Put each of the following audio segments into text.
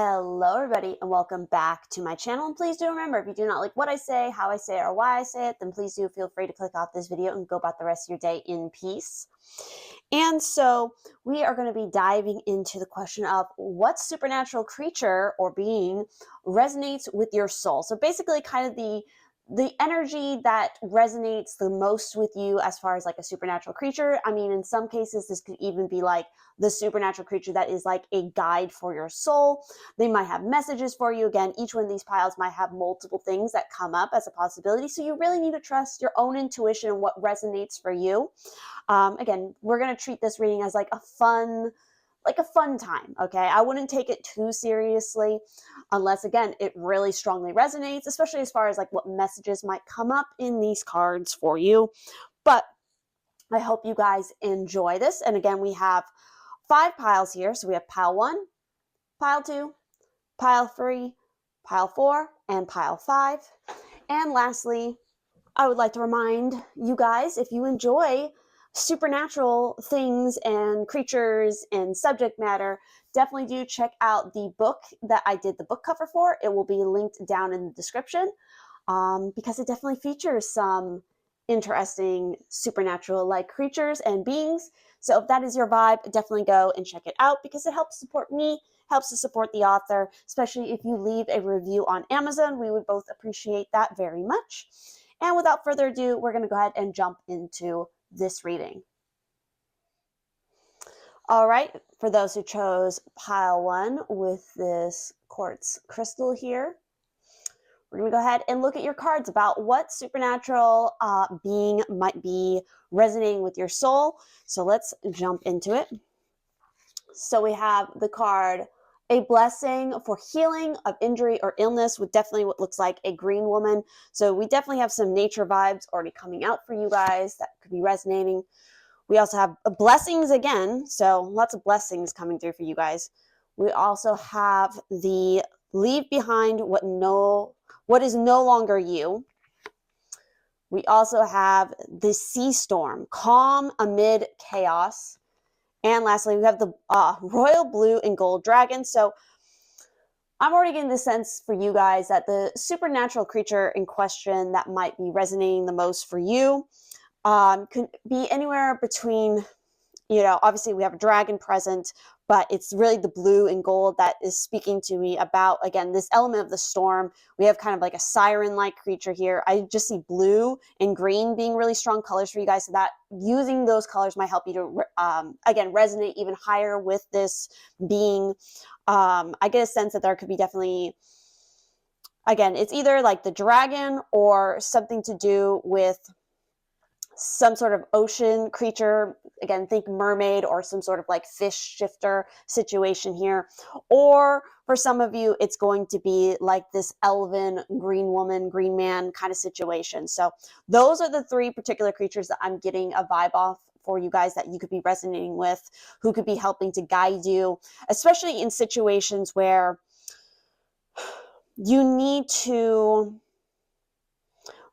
Hello everybody and welcome back to my channel, and please do remember, if you do not like what I say, how I say it, or why I say it, then please do feel free to click off this video and go about the rest of your day in peace. And so we are going to be diving into the question of what supernatural creature or being resonates with your soul. So basically kind of the energy that resonates the most with you as far as like a supernatural creature. I mean, in some cases, this could even be like the supernatural creature that is like a guide for your soul. They might have messages for you. Again, each one of these piles might have multiple things that come up as a possibility. So you really need to trust your own intuition and what resonates for you. Again, we're going to treat this reading as like a fun time, okay? I wouldn't take it too seriously unless, again, it really strongly resonates, especially as far as like what messages might come up in these cards for you. But I hope you guys enjoy this. And again, we have 5 piles here. So we have pile 1, pile 2, pile 3, pile 4, and pile 5. And lastly, I would like to remind you guys, if you enjoy supernatural things and creatures and subject matter, definitely do check out the book that I did the book cover for. It will be linked down in the description because it definitely features some interesting supernatural like creatures and beings. So if that is your vibe, definitely go and check it out because it helps support me, helps to support the author, especially if you leave a review on Amazon. We would both appreciate that very much. And without further ado, we're going to go ahead and jump into this reading. All right, for those who chose pile 1 with this quartz crystal here, we're going to go ahead and look at your cards about what supernatural being might be resonating with your soul. So let's jump into it. So we have the card, a blessing for healing of injury or illness, with definitely what looks like a green woman. So we definitely have some nature vibes already coming out for you guys that could be resonating. We also have blessings again. So lots of blessings coming through for you guys. We also have the leave behind what is no longer you. We also have the sea storm, calm amid chaos. And lastly, we have the royal blue and gold dragon. So I'm already getting the sense for you guys that the supernatural creature in question that might be resonating the most for you could be anywhere between, obviously we have a dragon present, but it's really the blue and gold that is speaking to me about, again, this element of the storm. We have kind of like a siren-like creature here. I just see blue and green being really strong colors for you guys, so that using those colors might help you to, again, resonate even higher with this being. I get a sense that there could be definitely, again, it's either like the dragon or something to do with some sort of ocean creature. Again, think mermaid or some sort of like fish shifter situation here. Or for some of you, it's going to be like this elven green woman, green man kind of situation. So those are the 3 particular creatures that I'm getting a vibe off for you guys that you could be resonating with, who could be helping to guide you, especially in situations where you need to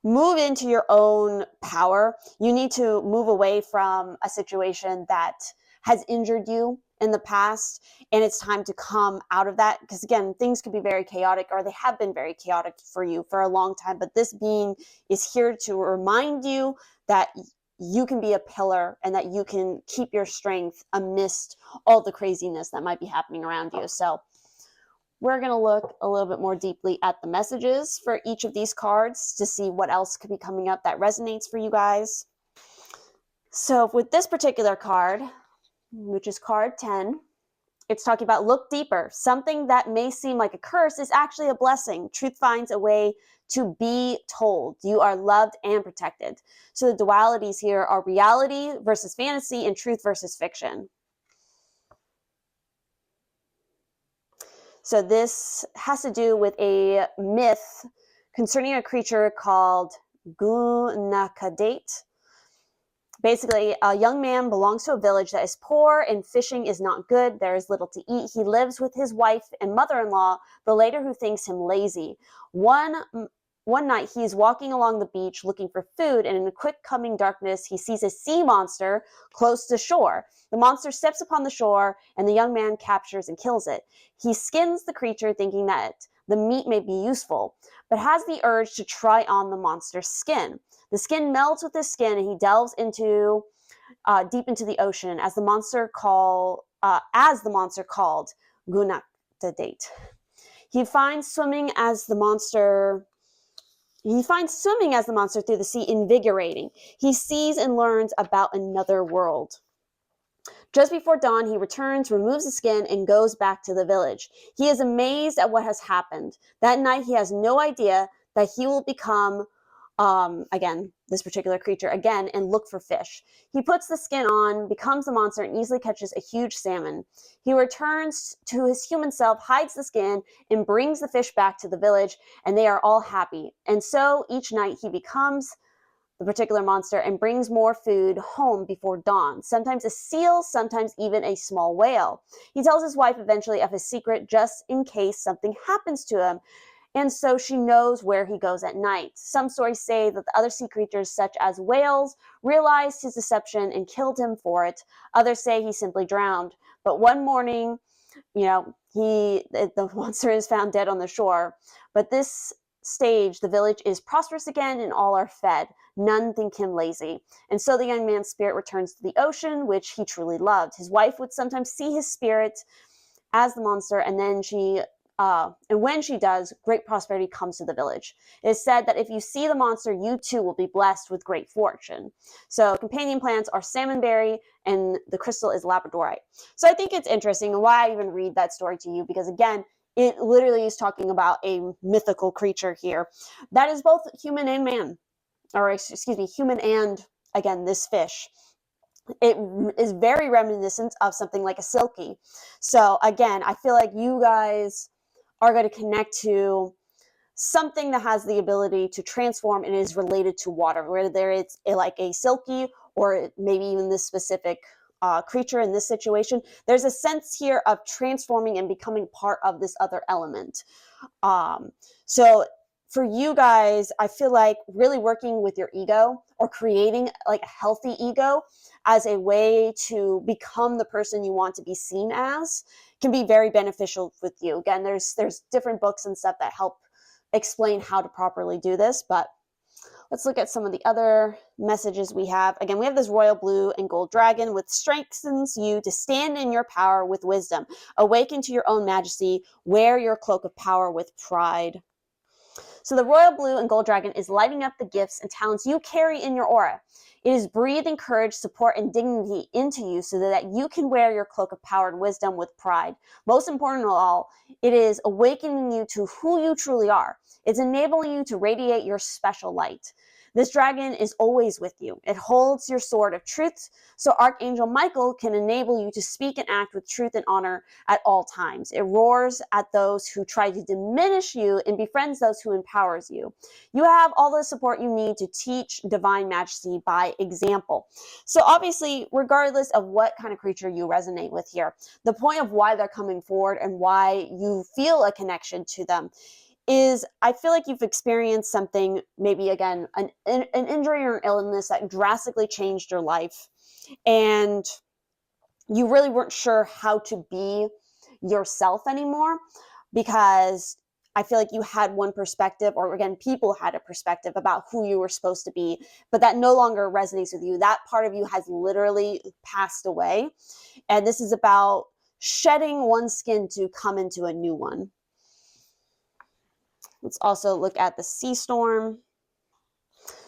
move into your own power. You need to move away from a situation that has injured you in the past, and it's time to come out of that, because again, things could be very chaotic, or they have been very chaotic for you for a long time, but this being is here to remind you that you can be a pillar and that you can keep your strength amidst all the craziness that might be happening around you. So we're going to look a little bit more deeply at the messages for each of these cards to see what else could be coming up that resonates for you guys. So with this particular card, which is card 10, it's talking about look deeper. Something that may seem like a curse is actually a blessing. Truth finds a way to be told. You are loved and protected. So the dualities here are reality versus fantasy and truth versus fiction. So this has to do with a myth concerning a creature called Gunakadate. Basically, a young man belongs to a village that is poor and fishing is not good. There is little to eat. He lives with his wife and mother-in-law, the latter who thinks him lazy. One one night he is walking along the beach looking for food, and in the quick coming darkness he sees a sea monster close to shore. The monster steps upon the shore, and the young man captures and kills it. He skins the creature thinking that the meat may be useful, but has the urge to try on the monster's skin. The skin melts with his skin, and he delves into deep into the ocean as the monster called Gunak the date. He finds swimming as the monster through the sea invigorating. He sees and learns about another world. Just before dawn, he returns, removes the skin, and goes back to the village. He is amazed at what has happened. That night, he has no idea that he will become, this particular creature again, and look for fish. He puts the skin on, becomes the monster, and easily catches a huge salmon. He returns to his human self, hides the skin, and brings the fish back to the village, and they are all happy. And so each night he becomes the particular monster and brings more food home before dawn, sometimes a seal, sometimes even a small whale. He tells his wife eventually of his secret just in case something happens to him, and so she knows where he goes at night. Some stories say that the other sea creatures, such as whales, realized his deception and killed him for it. Others say he simply drowned. But one morning, the monster is found dead on the shore. But this stage, the village is prosperous again and all are fed. None think him lazy. And so the young man's spirit returns to the ocean, which he truly loved. His wife would sometimes see his spirit as the monster, and when she does, great prosperity comes to the village. It is said that if you see the monster, you too will be blessed with great fortune. So companion plants are salmonberry, and the crystal is labradorite. So I think it's interesting, and why I even read that story to you, because again, it literally is talking about a mythical creature here that is both human and man, human and, again, this fish. It is very reminiscent of something like a silky. So again, I feel like you guys are going to connect to something that has the ability to transform and is related to water, whether it's like a silky or maybe even this specific creature in this situation. There's a sense here of transforming and becoming part of this other element. So for you guys, I feel like really working with your ego or creating like a healthy ego as a way to become the person you want to be seen as can be very beneficial with you. Again, there's different books and stuff that help explain how to properly do this, but let's look at some of the other messages we have. Again, we have this royal blue and gold dragon, which strengthens you to stand in your power with wisdom. Awaken to your own majesty. Wear your cloak of power with pride. So the royal blue and gold dragon is lighting up the gifts and talents you carry in your aura. It is breathing courage, support, and dignity into you so that you can wear your cloak of power and wisdom with pride. Most important of all, it is awakening you to who you truly are. It's enabling you to radiate your special light. This dragon is always with you. It holds your sword of truth, so Archangel Michael can enable you to speak and act with truth and honor at all times. It roars at those who try to diminish you and befriends those who empowers you. You have all the support you need to teach divine majesty by example. So obviously, regardless of what kind of creature you resonate with here, the point of why they're coming forward and why you feel a connection to them is I feel like you've experienced something, maybe again, an injury or an illness that drastically changed your life. And you really weren't sure how to be yourself anymore because I feel like you had one perspective, or again, people had a perspective about who you were supposed to be, but that no longer resonates with you. That part of you has literally passed away. And this is about shedding one skin to come into a new one. Let's also look at the sea storm.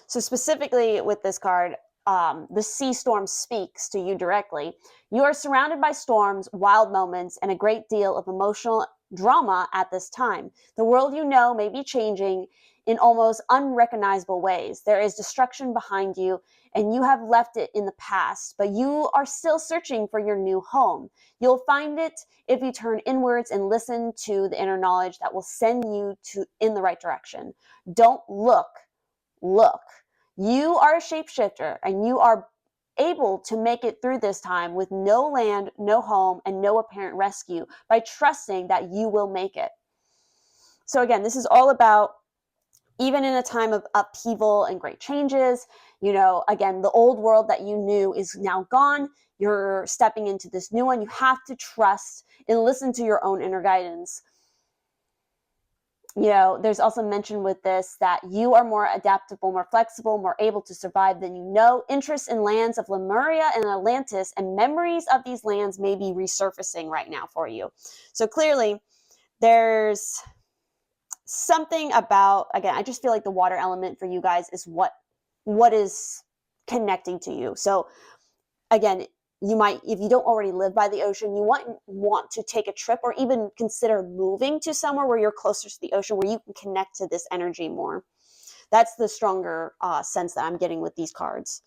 So specifically with this card, the sea storm speaks to you directly. You are surrounded by storms, wild moments, and a great deal of emotional drama at this time. The world you know may be changing in almost unrecognizable ways. There is destruction behind you, and you have left it in the past, but you are still searching for your new home. You'll find it if you turn inwards and listen to the inner knowledge that will send you in the right direction. Don't look. You are a shapeshifter, and you are able to make it through this time with no land, no home, and no apparent rescue by trusting that you will make it. So again, this is all about Even in a time of upheaval and great changes, again, the old world that you knew is now gone. You're stepping into this new one. You have to trust and listen to your own inner guidance. There's also mention with this that you are more adaptable, more flexible, more able to survive than you know. Interest in lands of Lemuria and Atlantis and memories of these lands may be resurfacing right now for you. So clearly, there's something about, again, I just feel like the water element for you guys is what is connecting to you. So again, you might, if you don't already live by the ocean, you want to take a trip or even consider moving to somewhere where you're closer to the ocean, where you can connect to this energy more. That's the stronger sense that I'm getting with these cards.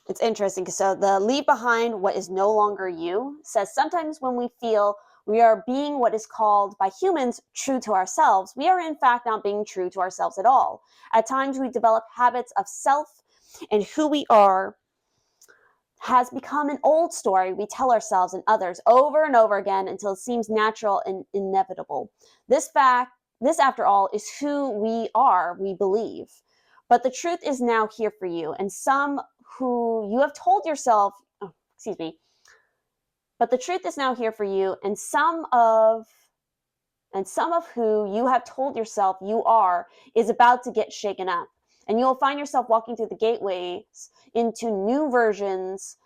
It's interesting because so the leave behind what is no longer you says sometimes when we feel we are being what is called by humans true to ourselves, we are in fact not being true to ourselves at all. At times we develop habits of self, and who we are has become an old story we tell ourselves and others over and over again until it seems natural and inevitable. This after all, is who we are, we believe. But the truth is now here for you, and some who you have told yourself, but the truth is now here for you, and some of who you have told yourself you are is about to get shaken up. And you'll find yourself walking through the gateways into new versions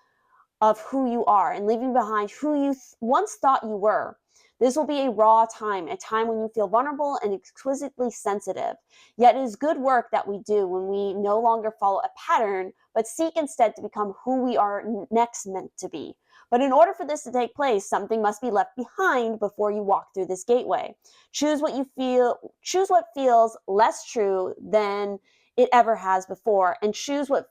of who you are and leaving behind who you once thought you were. This will be a raw time, a time when you feel vulnerable and exquisitely sensitive. Yet it is good work that we do when we no longer follow a pattern, but seek instead to become who we are next meant to be. But in order for this to take place, something must be left behind before you walk through this gateway. Choose what feels less true than it ever has before, and choose what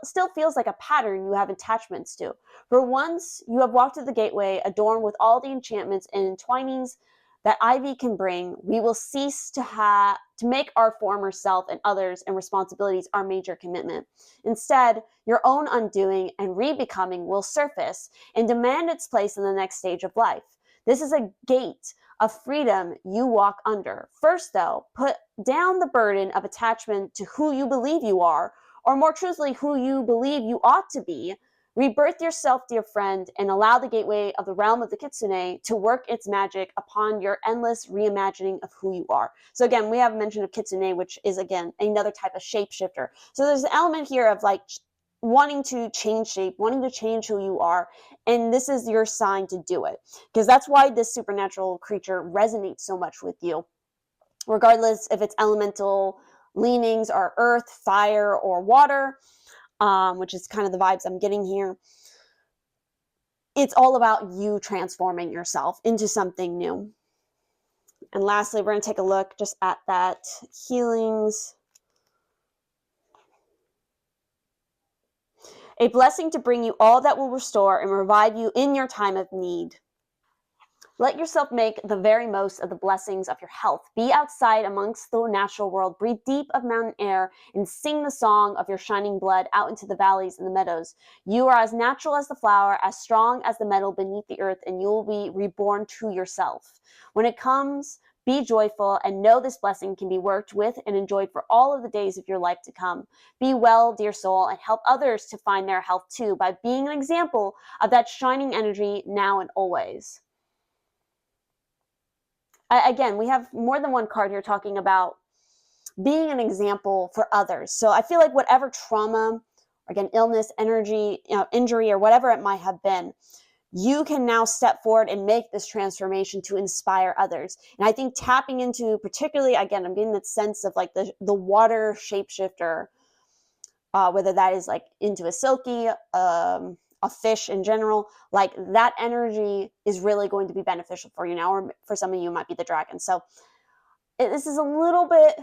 still feels like a pattern you have attachments to. For once you have walked through the gateway adorned with all the enchantments and entwinings that ivy can bring, we will cease to make our former self and others and responsibilities our major commitment. Instead, your own undoing and rebecoming will surface and demand its place in the next stage of life. This is a gate of freedom you walk under. First, though, put down the burden of attachment to who you believe you are, or more truthfully, who you believe you ought to be. Rebirth yourself, dear friend, and allow the gateway of the realm of the kitsune to work its magic upon your endless reimagining of who you are. So again, we have mention of kitsune, which is, again, another type of shapeshifter. So there's an element here of like wanting to change shape, wanting to change who you are, and this is your sign to do it. Because that's why this supernatural creature resonates so much with you, regardless if it's elemental leanings are earth, fire, or water, which is kind of the vibes I'm getting here. It's all about you transforming yourself into something new. And lastly, we're going to take a look just at that healings. A blessing to bring you all that will restore and revive you in your time of need. Let yourself make the very most of the blessings of your health. Be outside amongst the natural world. Breathe deep of mountain air and sing the song of your shining blood out into the valleys and the meadows. You are as natural as the flower, as strong as the metal beneath the earth, and you will be reborn to yourself. When it comes, be joyful and know this blessing can be worked with and enjoyed for all of the days of your life to come. Be well, dear soul, and help others to find their health too by being an example of that shining energy now and always. Again, we have more than one card here talking about being an example for others. So I feel like whatever trauma, again, illness, injury, or whatever it might have been, you can now step forward and make this transformation to inspire others. And I think tapping into, particularly, again, I'm getting that sense of like the water shapeshifter, whether that is like into a silky, a fish in general, like that energy is really going to be beneficial for you now, or for some of you it might be the dragon. So this is a little bit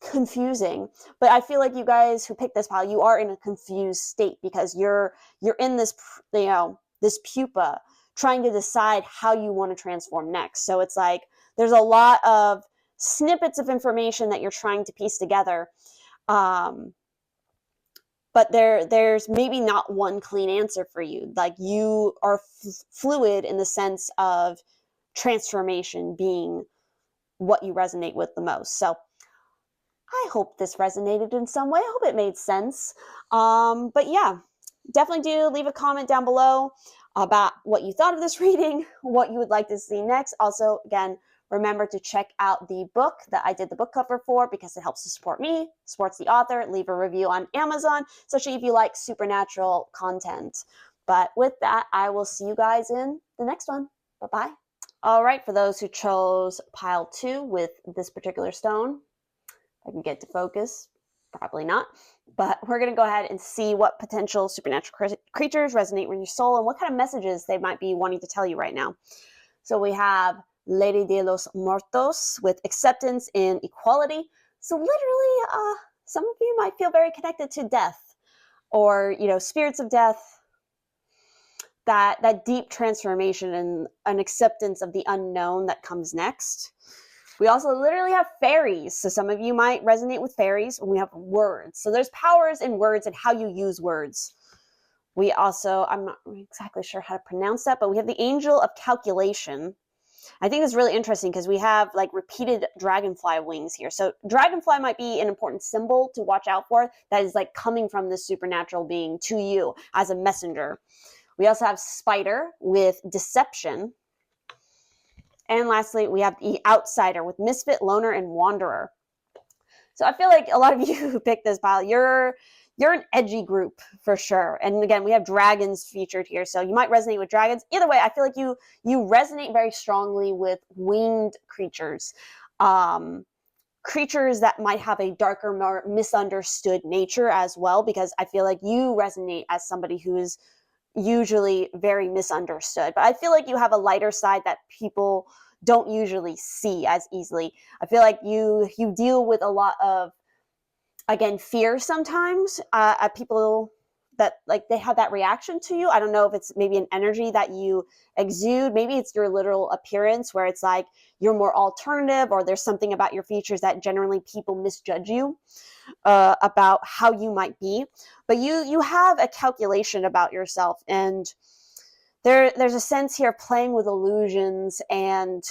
confusing, but I feel like you guys who picked this pile, you are in a confused state because you're in this, this pupa trying to decide how you want to transform next. So it's like there's a lot of snippets of information that you're trying to piece together. But there's maybe not one clean answer for you. Like you are fluid in the sense of transformation being what you resonate with the most. So I hope this resonated in some way. I hope it made sense. But yeah, definitely do leave a comment down below about what you thought of this reading, what you would like to see next. Also, again, remember to check out the book that I did the book cover for, because it helps to support me, supports the author. Leave a review on Amazon, especially if you like supernatural content. But with that, I will see you guys in the next one. Bye-bye. All right, for those who chose pile 2 with this particular stone, I can get to focus, probably not, but we're going to go ahead and see what potential supernatural creatures resonate with your soul and what kind of messages they might be wanting to tell you right now. So we have Lady de los Muertos with acceptance and equality. So literally, some of you might feel very connected to death, or, spirits of death, that deep transformation and an acceptance of the unknown that comes next. We also literally have fairies. So some of you might resonate with fairies. And we have words. So there's powers in words and how you use words. We also, I'm not exactly sure how to pronounce that, but we have the angel of calculation. I think it's really interesting because we have like repeated dragonfly wings here. So dragonfly might be an important symbol to watch out for that is like coming from this supernatural being to you as a messenger. We also have spider with deception. And lastly, we have the outsider with misfit, loner, and wanderer. So I feel like a lot of you who picked this pile, you're an edgy group for sure. And again, we have dragons featured here, so you might resonate with dragons. Either way, I feel like you resonate very strongly with winged creatures. Creatures that might have a darker, more misunderstood nature as well, because I feel like you resonate as somebody who is usually very misunderstood. But I feel like you have a lighter side that people don't usually see as easily. I feel like you deal with a lot of, again, fear sometimes at people that like they have that reaction to you. I don't know if it's maybe an energy that you exude. Maybe it's your literal appearance where it's like you're more alternative, or there's something about your features that generally people misjudge you about how you might be. But you have a calculation about yourself, and there's a sense here playing with illusions and,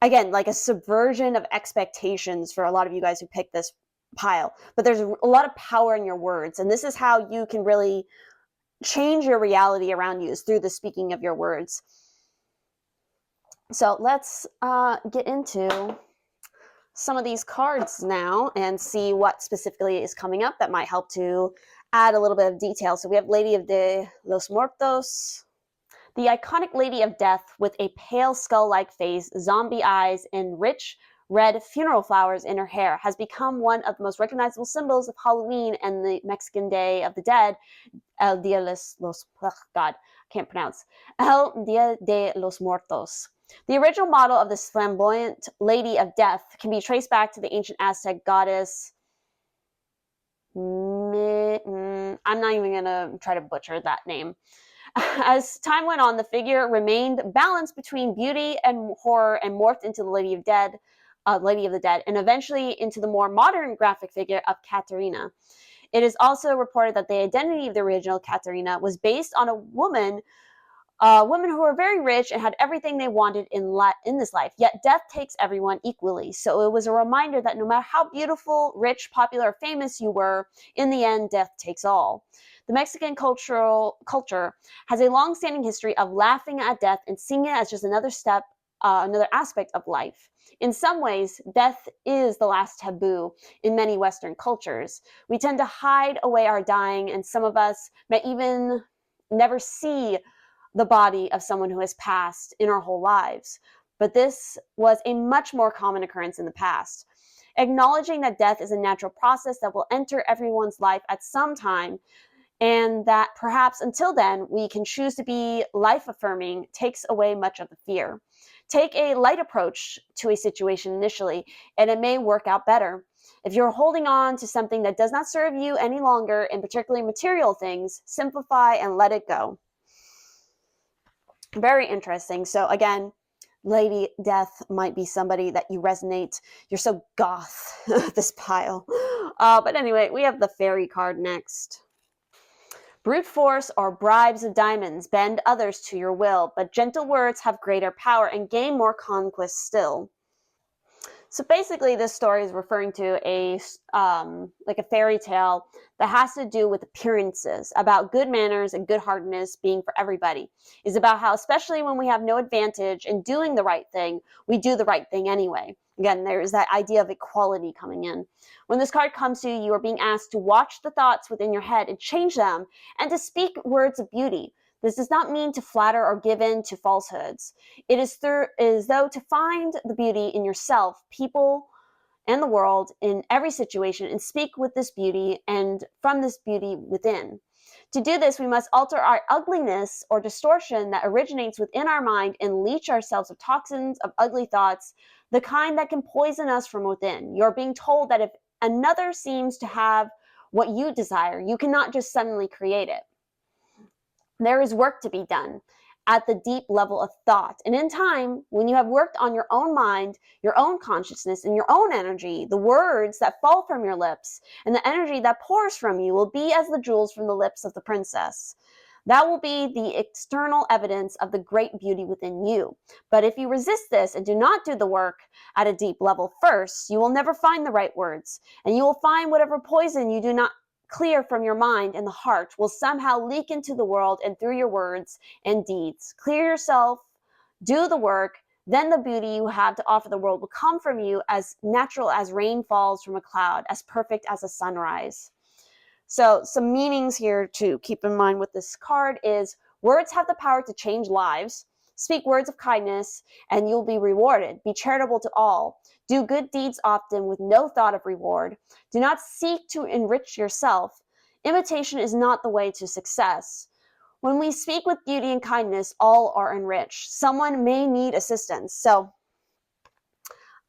again, like a subversion of expectations for a lot of you guys who picked this pile. But there's a lot of power in your words, and this is how you can really change your reality around you, is through the speaking of your words. So let's get into some of these cards now and see what specifically is coming up that might help to add a little bit of detail. So we have Lady de los Muertos, the iconic Lady of Death with a pale skull-like face, zombie eyes, and rich red funeral flowers in her hair, has become one of the most recognizable symbols of Halloween and the Mexican Day of the Dead, El Dia de los, God, can't pronounce, El Dia de los Muertos. The original model of this flamboyant Lady of Death can be traced back to the ancient Aztec goddess. I'm not even going to try to butcher that name. As time went on, the figure remained balanced between beauty and horror and morphed into the Lady of the Dead, and eventually into the more modern graphic figure of Catarina. It is also reported that the identity of the original Catarina was based on a women who were very rich and had everything they wanted in this life, yet death takes everyone equally. So it was a reminder that no matter how beautiful, rich, popular, or famous you were, in the end, death takes all. The Mexican culture has a long-standing history of laughing at death and seeing it as just another step, another aspect of life. In some ways, death is the last taboo in many Western cultures. We tend to hide away our dying, and some of us may even never see the body of someone who has passed in our whole lives. But this was a much more common occurrence in the past. Acknowledging that death is a natural process that will enter everyone's life at some time, and that perhaps until then we can choose to be life-affirming, takes away much of the fear. Take a light approach to a situation initially, and it may work out better. If you're holding on to something that does not serve you any longer, and particularly material things, simplify and let it go. Very interesting. So again, Lady Death might be somebody that you resonate. You're so goth, this pile. But anyway, we have the fairy card next. Brute force or bribes of diamonds bend others to your will, but gentle words have greater power and gain more conquest still. So basically, this story is referring to a fairy tale that has to do with appearances, about good manners and good-heartedness being for everybody. It's about how, especially when we have no advantage in doing the right thing, we do the right thing anyway. Again, there is that idea of equality coming in. When this card comes to you, you are being asked to watch the thoughts within your head and change them, and to speak words of beauty. This does not mean to flatter or give in to falsehoods. It is though to find the beauty in yourself, people, and the world in every situation, and speak with this beauty and from this beauty within. To do this, we must alter our ugliness or distortion that originates within our mind and leach ourselves of toxins of ugly thoughts, the kind that can poison us from within. You're being told that if another seems to have what you desire, you cannot just suddenly create it. There is work to be done at the deep level of thought. And in time, when you have worked on your own mind, your own consciousness, and your own energy, the words that fall from your lips and the energy that pours from you will be as the jewels from the lips of the princess. That will be the external evidence of the great beauty within you. But if you resist this and do not do the work at a deep level first, you will never find the right words, and you will find whatever poison you do not clear from your mind and the heart will somehow leak into the world and through your words and deeds. Clear yourself, do the work, then the beauty you have to offer the world will come from you as natural as rain falls from a cloud, as perfect as a sunrise. So some meanings here to keep in mind with this card is words have the power to change lives. Speak words of kindness and you'll be rewarded. Be charitable to all. Do good deeds often with no thought of reward. Do not seek to enrich yourself. Imitation is not the way to success. When we speak with beauty and kindness, all are enriched. Someone may need assistance. So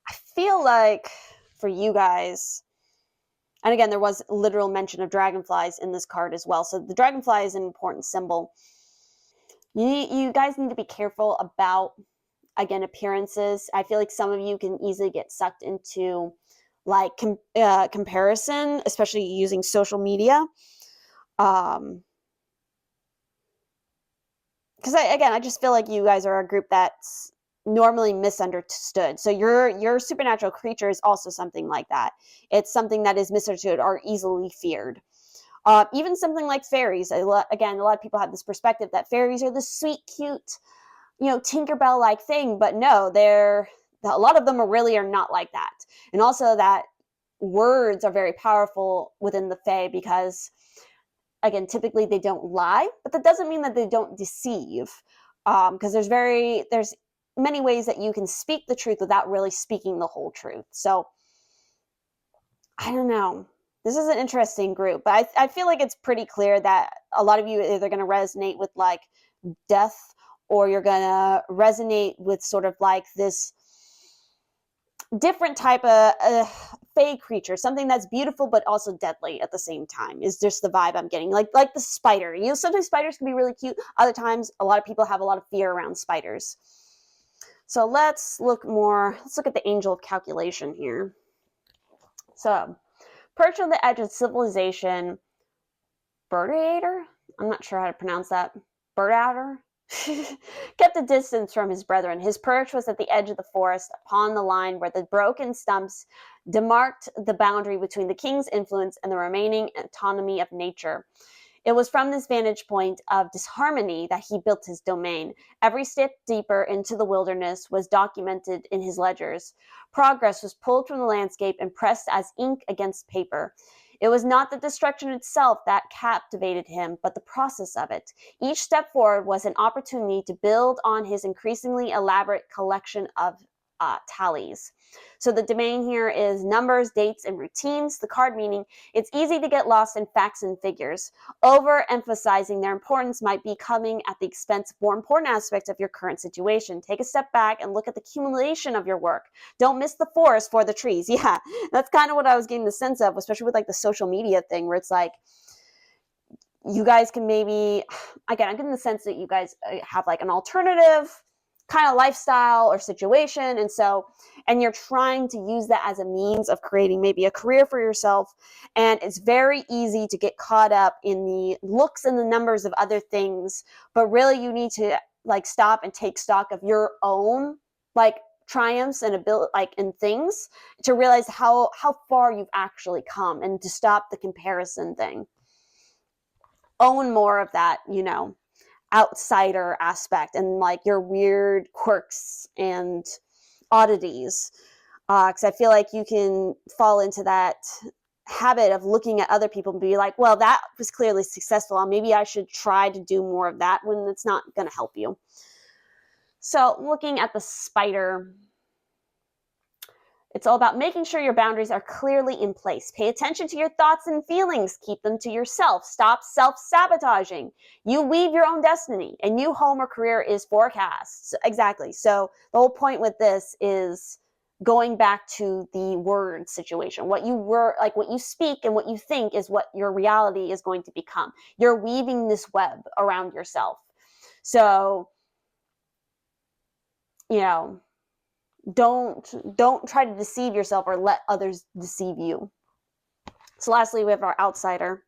I feel like for you guys, and again, there was literal mention of dragonflies in this card as well. So the dragonfly is an important symbol. You guys need to be careful about, again, appearances. I feel like some of you can easily get sucked into like comparison, especially using social media. Because I just feel like you guys are a group that's normally misunderstood. So your supernatural creature is also something like that. It's something that is misunderstood or easily feared. Even something like fairies. Again, a lot of people have this perspective that fairies are the sweet, cute, Tinkerbell-like thing, but no, a lot of them are not like that. And also that words are very powerful within the Fae because, again, typically they don't lie, but that doesn't mean that they don't deceive. Because there's many ways that you can speak the truth without really speaking the whole truth. So I don't know. This is an interesting group, but I feel like it's pretty clear that a lot of you are either going to resonate with like death, or you're going to resonate with sort of like this different type of fey creature, something that's beautiful but also deadly at the same time, is just the vibe I'm getting. Like the spider. Sometimes spiders can be really cute. Other times, a lot of people have a lot of fear around spiders. So let's look at the angel of calculation here. So, perched on the edge of civilization, Birdator? I'm not sure how to pronounce that. Birdator? Kept a distance from his brethren. His perch was at the edge of the forest, upon the line where the broken stumps demarked the boundary between the king's influence and the remaining autonomy of nature. It was from this vantage point of disharmony that he built his domain. Every step deeper into the wilderness was documented in his ledgers. Progress was pulled from the landscape and pressed as ink against paper. It was not the destruction itself that captivated him, but the process of it. Each step forward was an opportunity to build on his increasingly elaborate collection of tallies. So the domain here is numbers, dates, and routines. The card meaning it's easy to get lost in facts and figures. Overemphasizing their importance might be coming at the expense of more important aspects of your current situation. Take a step back and look at the accumulation of your work. Don't miss the forest for the trees. Yeah, that's kind of what I was getting the sense of, especially with like the social media thing where it's like, you guys can maybe, again, I'm getting the sense that you guys have like an alternative kind of lifestyle or situation. And you're trying to use that as a means of creating maybe a career for yourself. And it's very easy to get caught up in the looks and the numbers of other things. But really you need to like stop and take stock of your own like triumphs and ability, like in things, to realize how far you've actually come, and to stop the comparison thing. Own more of that, outsider aspect and like your weird quirks and oddities, because I feel like you can fall into that habit of looking at other people and be like, well, that was clearly successful, maybe I should try to do more of that, when it's not going to help you. So looking at the spider, it's all about making sure your boundaries are clearly in place. Pay attention to your thoughts and feelings. Keep them to yourself. Stop self-sabotaging. You weave your own destiny. A new home or career is forecast. Exactly. So the whole point with this is going back to the word situation. What you speak and what you think is what your reality is going to become. You're weaving this web around yourself. So, don't try to deceive yourself or let others deceive you. So lastly, we have our outsider.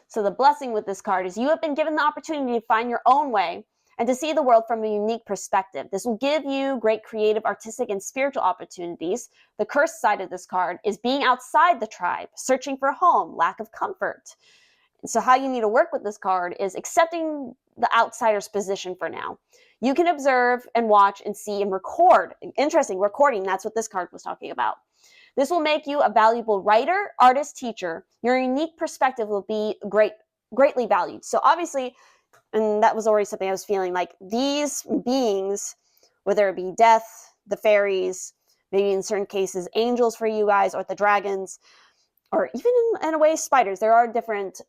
So the blessing with this card is you have been given the opportunity to find your own way and to see the world from a unique perspective. This will give you great creative, artistic, and spiritual opportunities. The cursed side of this card is being outside the tribe, searching for home, lack of comfort. So how you need to work with this card is accepting the outsider's position for now. You can observe and watch and see and record. Interesting, recording, that's what this card was talking about. This will make you a valuable writer, artist, teacher. Your unique perspective will be greatly valued. So obviously, and that was already something I was feeling, like these beings, whether it be death, the fairies, maybe in certain cases, angels for you guys, or the dragons, or even in a way, spiders. There are different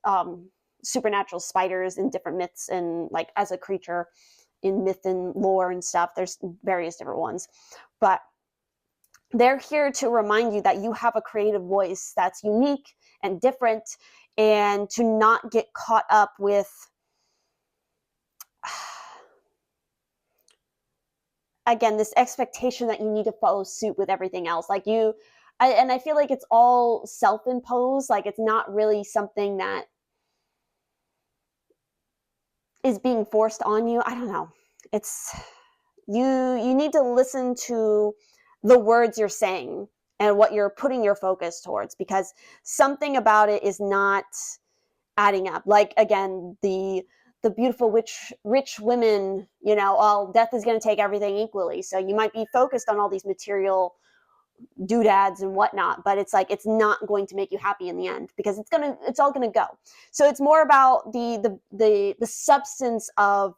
supernatural spiders in different myths, and like as a creature in myth and lore and stuff, there's various different ones. But they're here to remind you that you have a creative voice that's unique and different, and to not get caught up with again, this expectation that you need to follow suit with everything else. And I feel like it's all self-imposed. Like it's not really something that is being forced on you. I don't know. It's you need to listen to the words you're saying and what you're putting your focus towards, because something about it is not adding up. Like again, the beautiful rich women, death is going to take everything equally. So you might be focused on all these material doodads and whatnot, but it's like it's not going to make you happy in the end, because it's all gonna go. So it's more about the substance of,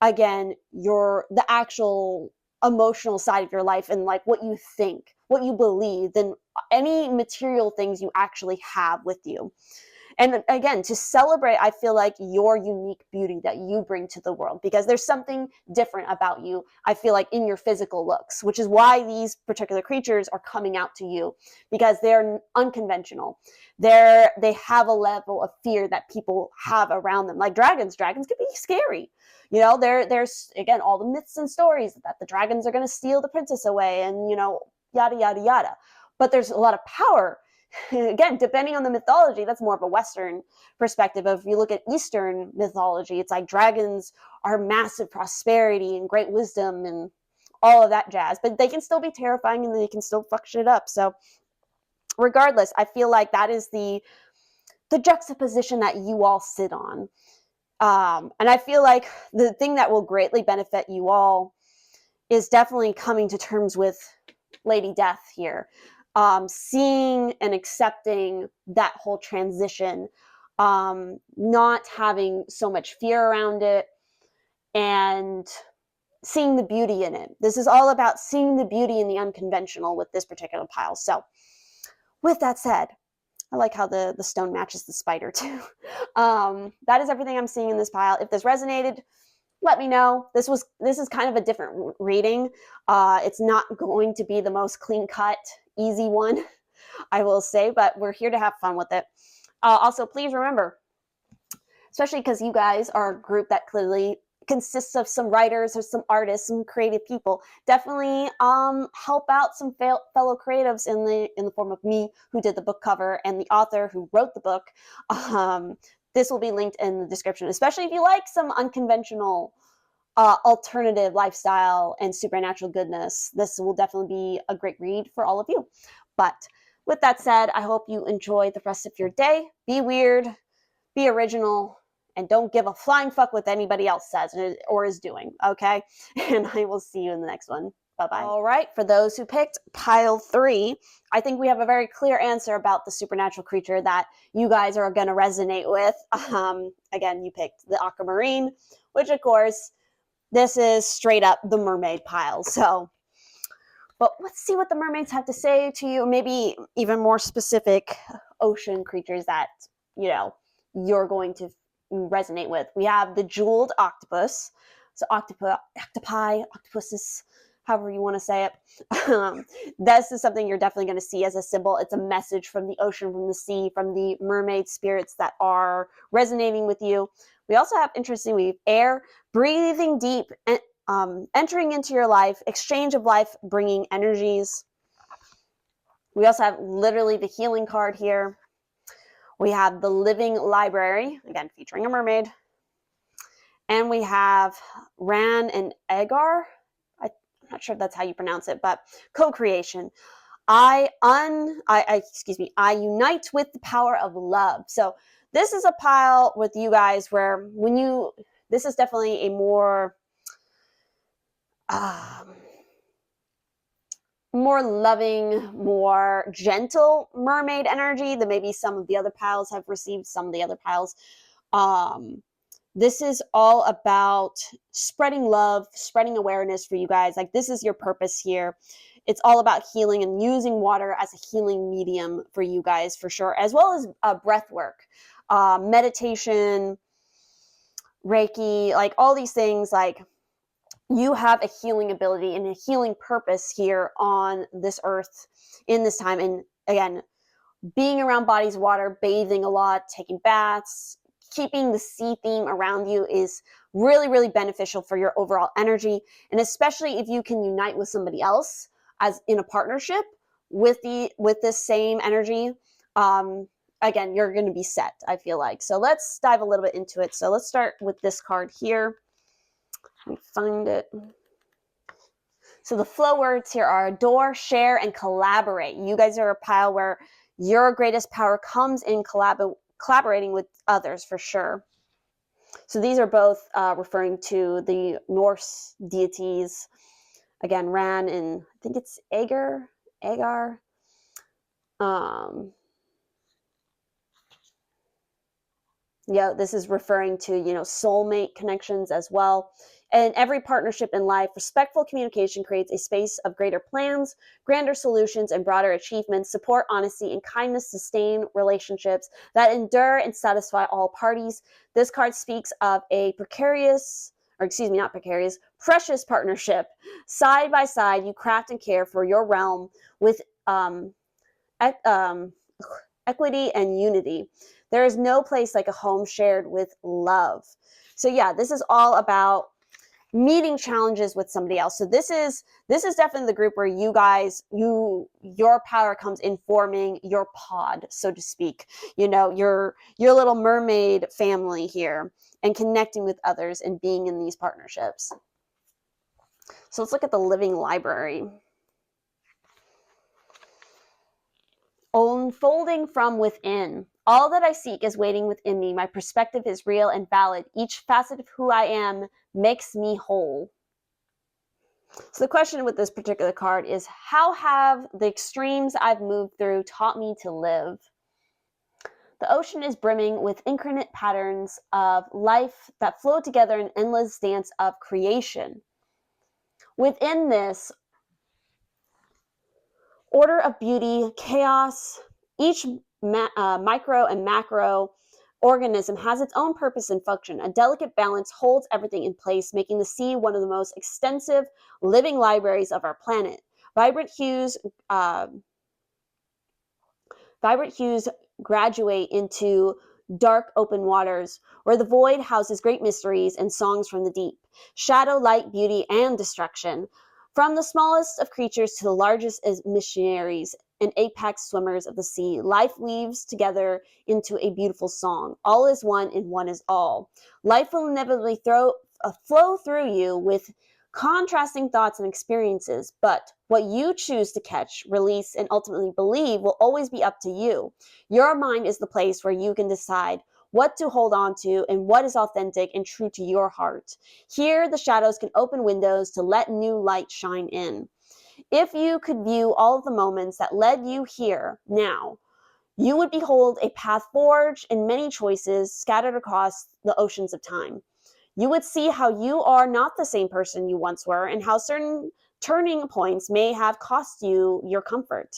again, the actual emotional side of your life, and like what you think, what you believe, than any material things you actually have with you. And again, to celebrate, I feel like, your unique beauty that you bring to the world, because there's something different about you, I feel like, in your physical looks, which is why these particular creatures are coming out to you, because they're unconventional. They have a level of fear that people have around them. Like dragons can be scary. There's, again, all the myths and stories that the dragons are going to steal the princess away, and, yada, yada, yada. But there's a lot of power. Again, depending on the mythology, that's more of a Western perspective. If you look at Eastern mythology, it's like dragons are massive prosperity and great wisdom and all of that jazz. But they can still be terrifying, and they can still fuck shit up. So regardless, I feel like that is the juxtaposition that you all sit on. And I feel like the thing that will greatly benefit you all is definitely coming to terms with Lady Death here. Seeing and accepting that whole transition, not having so much fear around it, and seeing the beauty in it. This is all about seeing the beauty in the unconventional with this particular pile. So with that said, I like how the stone matches the spider too. That is everything I'm seeing in this pile. If this resonated, let me know. This is kind of a different reading. It's not going to be the most clean-cut, easy one, I will say, but we're here to have fun with it. Also, please remember, especially because you guys are a group that clearly, consists of some writers or some artists, some creative people. Definitely help out some fellow creatives in the form of me, who did the book cover, and the author who wrote the book. This will be linked in the description, especially if you like some unconventional alternative lifestyle and supernatural goodness. This will definitely be a great read for all of you. But with that said, I hope you enjoy the rest of your day. Be weird, be original, and don't give a flying fuck what anybody else says or is doing, okay? And I will see you in the next one. Bye-bye. All right, for those who picked pile 3, I think we have a very clear answer about the supernatural creature that you guys are going to resonate with. Again, you picked the aquamarine, which of course, this is straight up the mermaid pile. So, but let's see what the mermaids have to say to you. Maybe even more specific ocean creatures that, you know, you're going to resonate with. We have the jeweled octopus. So octopi, octopuses, however you want to say it. This is something you're definitely going to see as a symbol. It's a message from the ocean, from the sea, from the mermaid spirits that are resonating with you. We also have, interesting, we have air, breathing deep, and entering into your life, exchange of life, bringing energies. We also have literally the healing card here. We have the living library, again, featuring a mermaid. And we have Ran and Agar. I'm not sure if that's how you pronounce it, but co-creation. I unite with the power of love. So this is a pile with you guys where this is definitely a more loving, more gentle mermaid energy than maybe some of the other piles have received, some of the other piles. This is all about spreading love, spreading awareness for you guys. Like, this is your purpose here. It's all about healing and using water as a healing medium for you guys, for sure, as well as breath work, meditation, Reiki, like all these things. Like, you have a healing ability and a healing purpose here on this earth in this time. And again, being around bodies of water, bathing a lot, taking baths, keeping the sea theme around you is really, really beneficial for your overall energy. And especially if you can unite with somebody else as in a partnership with this same energy, again, you're going to be set, I feel like. So let's dive a little bit into it. So let's start with this card here. Let me find it. So the flow words here are adore, share, and collaborate. You guys are a pile where your greatest power comes in collaborating with others, for sure. So these are both referring to the Norse deities. Again, Ran and I think it's Agar. Yeah, this is referring to, soulmate connections as well. And every partnership in life, respectful communication creates a space of greater plans, grander solutions, and broader achievements. Support, honesty, and kindness sustain relationships that endure and satisfy all parties. This card speaks of a precious partnership. Side by side, you craft and care for your realm with equity and unity. There is no place like a home shared with love. So yeah, this is all about meeting challenges with somebody else. So this is definitely the group where you guys, your power comes in forming your pod, so to speak. Your little mermaid family here, and connecting with others and being in these partnerships. So let's look at the living library. Unfolding from within. All that I seek is waiting within me. My perspective is real and valid. Each facet of who I am makes me whole. So the question with this particular card is, how have the extremes I've moved through taught me to live? The ocean is brimming with incarnate patterns of life that flow together in endless dance of creation. Within this order of beauty, chaos, each micro and macro organism has its own purpose and function. A delicate balance holds everything in place, making the sea one of the most extensive living libraries of our planet. Vibrant hues graduate into dark open waters, where the void houses great mysteries and songs from the deep, shadow, light, beauty, and destruction. From the smallest of creatures to the largest as missionaries and apex swimmers of the sea, life weaves together into a beautiful song. All is one and one is all. Life will inevitably flow through you with contrasting thoughts and experiences, but what you choose to catch, release, and ultimately believe will always be up to you. Your mind is the place where you can decide what to hold on to and what is authentic and true to your heart. Here, the shadows can open windows to let new light shine in. If you could view all of the moments that led you here now, you would behold a path forged in many choices scattered across the oceans of time. You would see how you are not the same person you once were and how certain turning points may have cost you your comfort.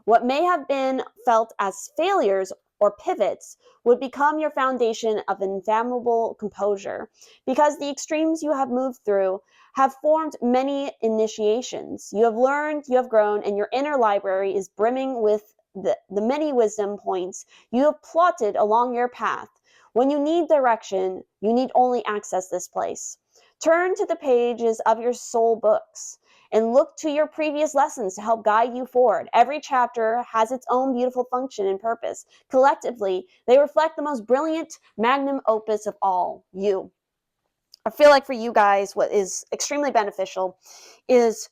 What may have been felt as failures or pivots would become your foundation of infallible composure, because the extremes you have moved through have formed many initiations. You have learned, you have grown, and your inner library is brimming with the many wisdom points you have plotted along your path. When you need direction, you need only access this place. Turn to the pages of your soul books and look to your previous lessons to help guide you forward. Every chapter has its own beautiful function and purpose. Collectively, they reflect the most brilliant magnum opus of all, you. I feel like for you guys, what is extremely beneficial is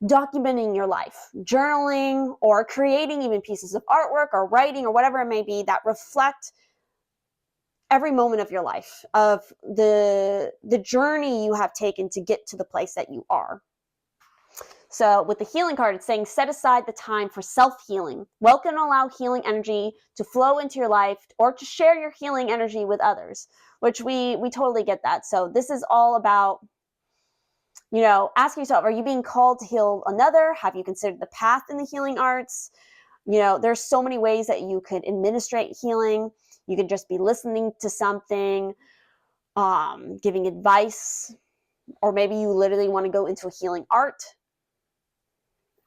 documenting your life, journaling, or creating even pieces of artwork or writing or whatever it may be that reflect every moment of your life, of the journey you have taken to get to the place that you are. So with the healing card, it's saying set aside the time for self-healing. Welcome and allow healing energy to flow into your life or to share your healing energy with others, which we totally get that. So this is all about, ask yourself, are you being called to heal another? Have you considered the path in the healing arts? There's so many ways that you could administrate healing. You could just be listening to something, giving advice, or maybe you literally want to go into a healing art.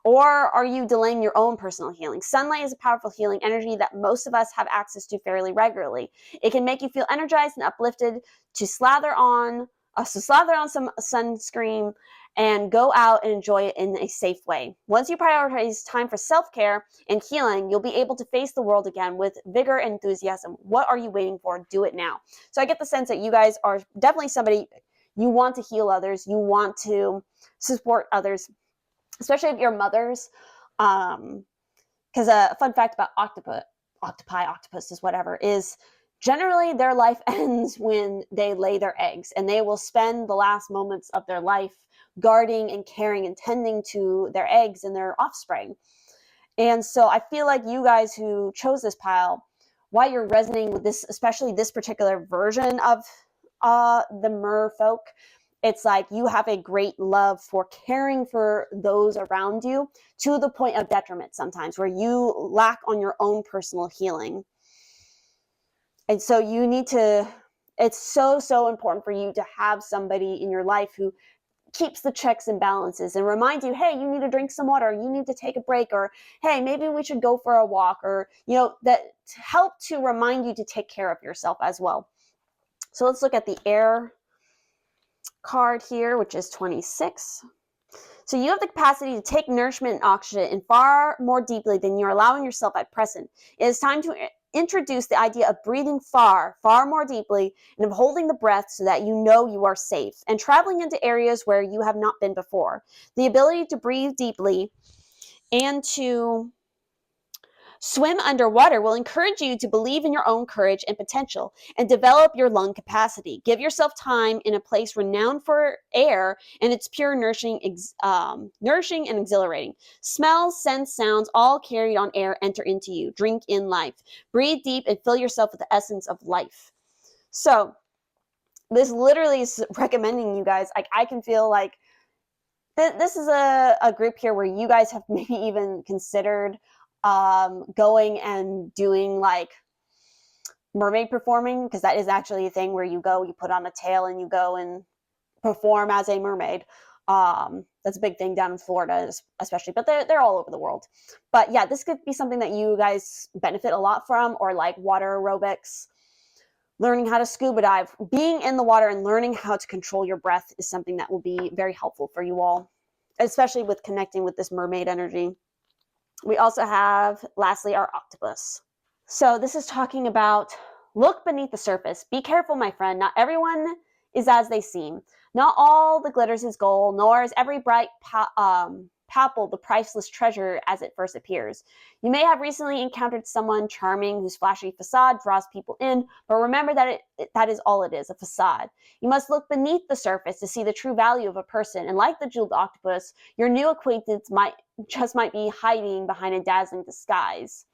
Or are you delaying your own personal healing? Sunlight is a powerful healing energy that most of us have access to fairly regularly. It can make you feel energized and uplifted to slather on some sunscreen and go out and enjoy it in a safe way. Once you prioritize time for self-care and healing, you'll be able to face the world again with vigor and enthusiasm. What are you waiting for? Do it now. So I get the sense that you guys are definitely somebody, you want to heal others, you want to support others, especially if you're mothers. Because a fun fact about octopuses, whatever, is generally their life ends when they lay their eggs, and they will spend the last moments of their life guarding and caring and tending to their eggs and their offspring. And so I feel like you guys who chose this pile, why you're resonating with this, especially this particular version of the merfolk, it's like you have a great love for caring for those around you to the point of detriment sometimes, where you lack on your own personal healing. And so you need to, it's so important for you to have somebody in your life who keeps the checks and balances and reminds you, hey, you need to drink some water, you need to take a break, or hey, maybe we should go for a walk, or that help to remind you to take care of yourself as well. So let's look at the air card here, which is 26. So you have the capacity to take nourishment and oxygen in far more deeply than you're allowing yourself at present. It is time to introduce the idea of breathing far more deeply, and of holding the breath so that you know you are safe, and traveling into areas where you have not been before. The ability to breathe deeply and to swim underwater will encourage you to believe in your own courage and potential and develop your lung capacity. Give yourself time in a place renowned for air and its pure nourishing and exhilarating. Smells, scents, sounds, all carried on air enter into you. Drink in life. Breathe deep and fill yourself with the essence of life. So this literally is recommending you guys, like, I can feel like this is a group here where you guys have maybe even considered going and doing like mermaid performing, because that is actually a thing where you put on a tail and you go and perform as a mermaid. That's a big thing down in Florida, especially, but they're all over the world. But yeah, this could be something that you guys benefit a lot from, or like water aerobics. learning how to scuba dive, being in the water and learning how to control your breath is something that will be very helpful for you all, especially with connecting with this mermaid energy. We also have, lastly, our octopus. So this is talking about look beneath the surface. Be careful, my friend. Not everyone is as they seem. Not all the glitters is gold, nor is every bright palpable the priceless treasure as it first appears. You may have recently encountered someone charming whose flashy facade draws people in, but remember that that is all it is, a facade. You must look beneath the surface to see the true value of a person, and like the jeweled octopus, your new acquaintance might be hiding behind a dazzling disguise.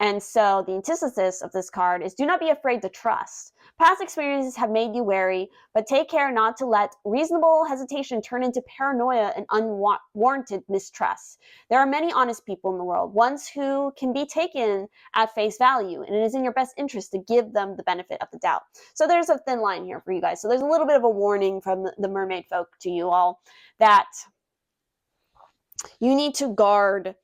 And so the antithesis of this card is do not be afraid to trust. Past experiences have made you wary, but take care not to let reasonable hesitation turn into paranoia and unwarranted mistrust. There are many honest people in the world, ones who can be taken at face value, and it is in your best interest to give them the benefit of the doubt. So there's a thin line here for you guys. So there's a little bit of a warning from the mermaid folk to you all that you need to guard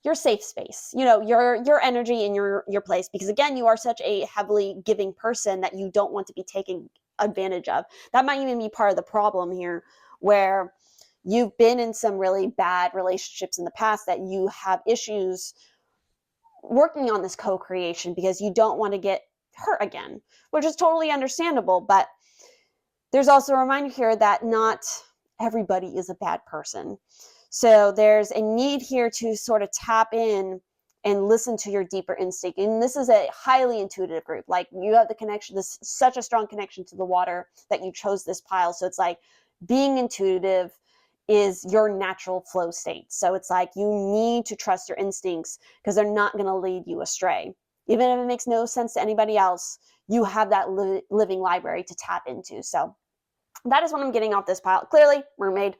your safe space, your energy in your place, because again, you are such a heavily giving person that you don't want to be taken advantage of. That might even be part of the problem here, where you've been in some really bad relationships in the past that you have issues working on this co-creation because you don't want to get hurt again, which is totally understandable. But there's also a reminder here that not everybody is a bad person. So there's a need here to sort of tap in and listen to your deeper instinct. And this is a highly intuitive group. Like, you have the connection, this such a strong connection to the water that you chose this pile. So it's like being intuitive is your natural flow state. So it's like you need to trust your instincts because they're not going to lead you astray. Even if it makes no sense to anybody else, you have that living library to tap into. So that is what I'm getting off this pile. Clearly, mermaid.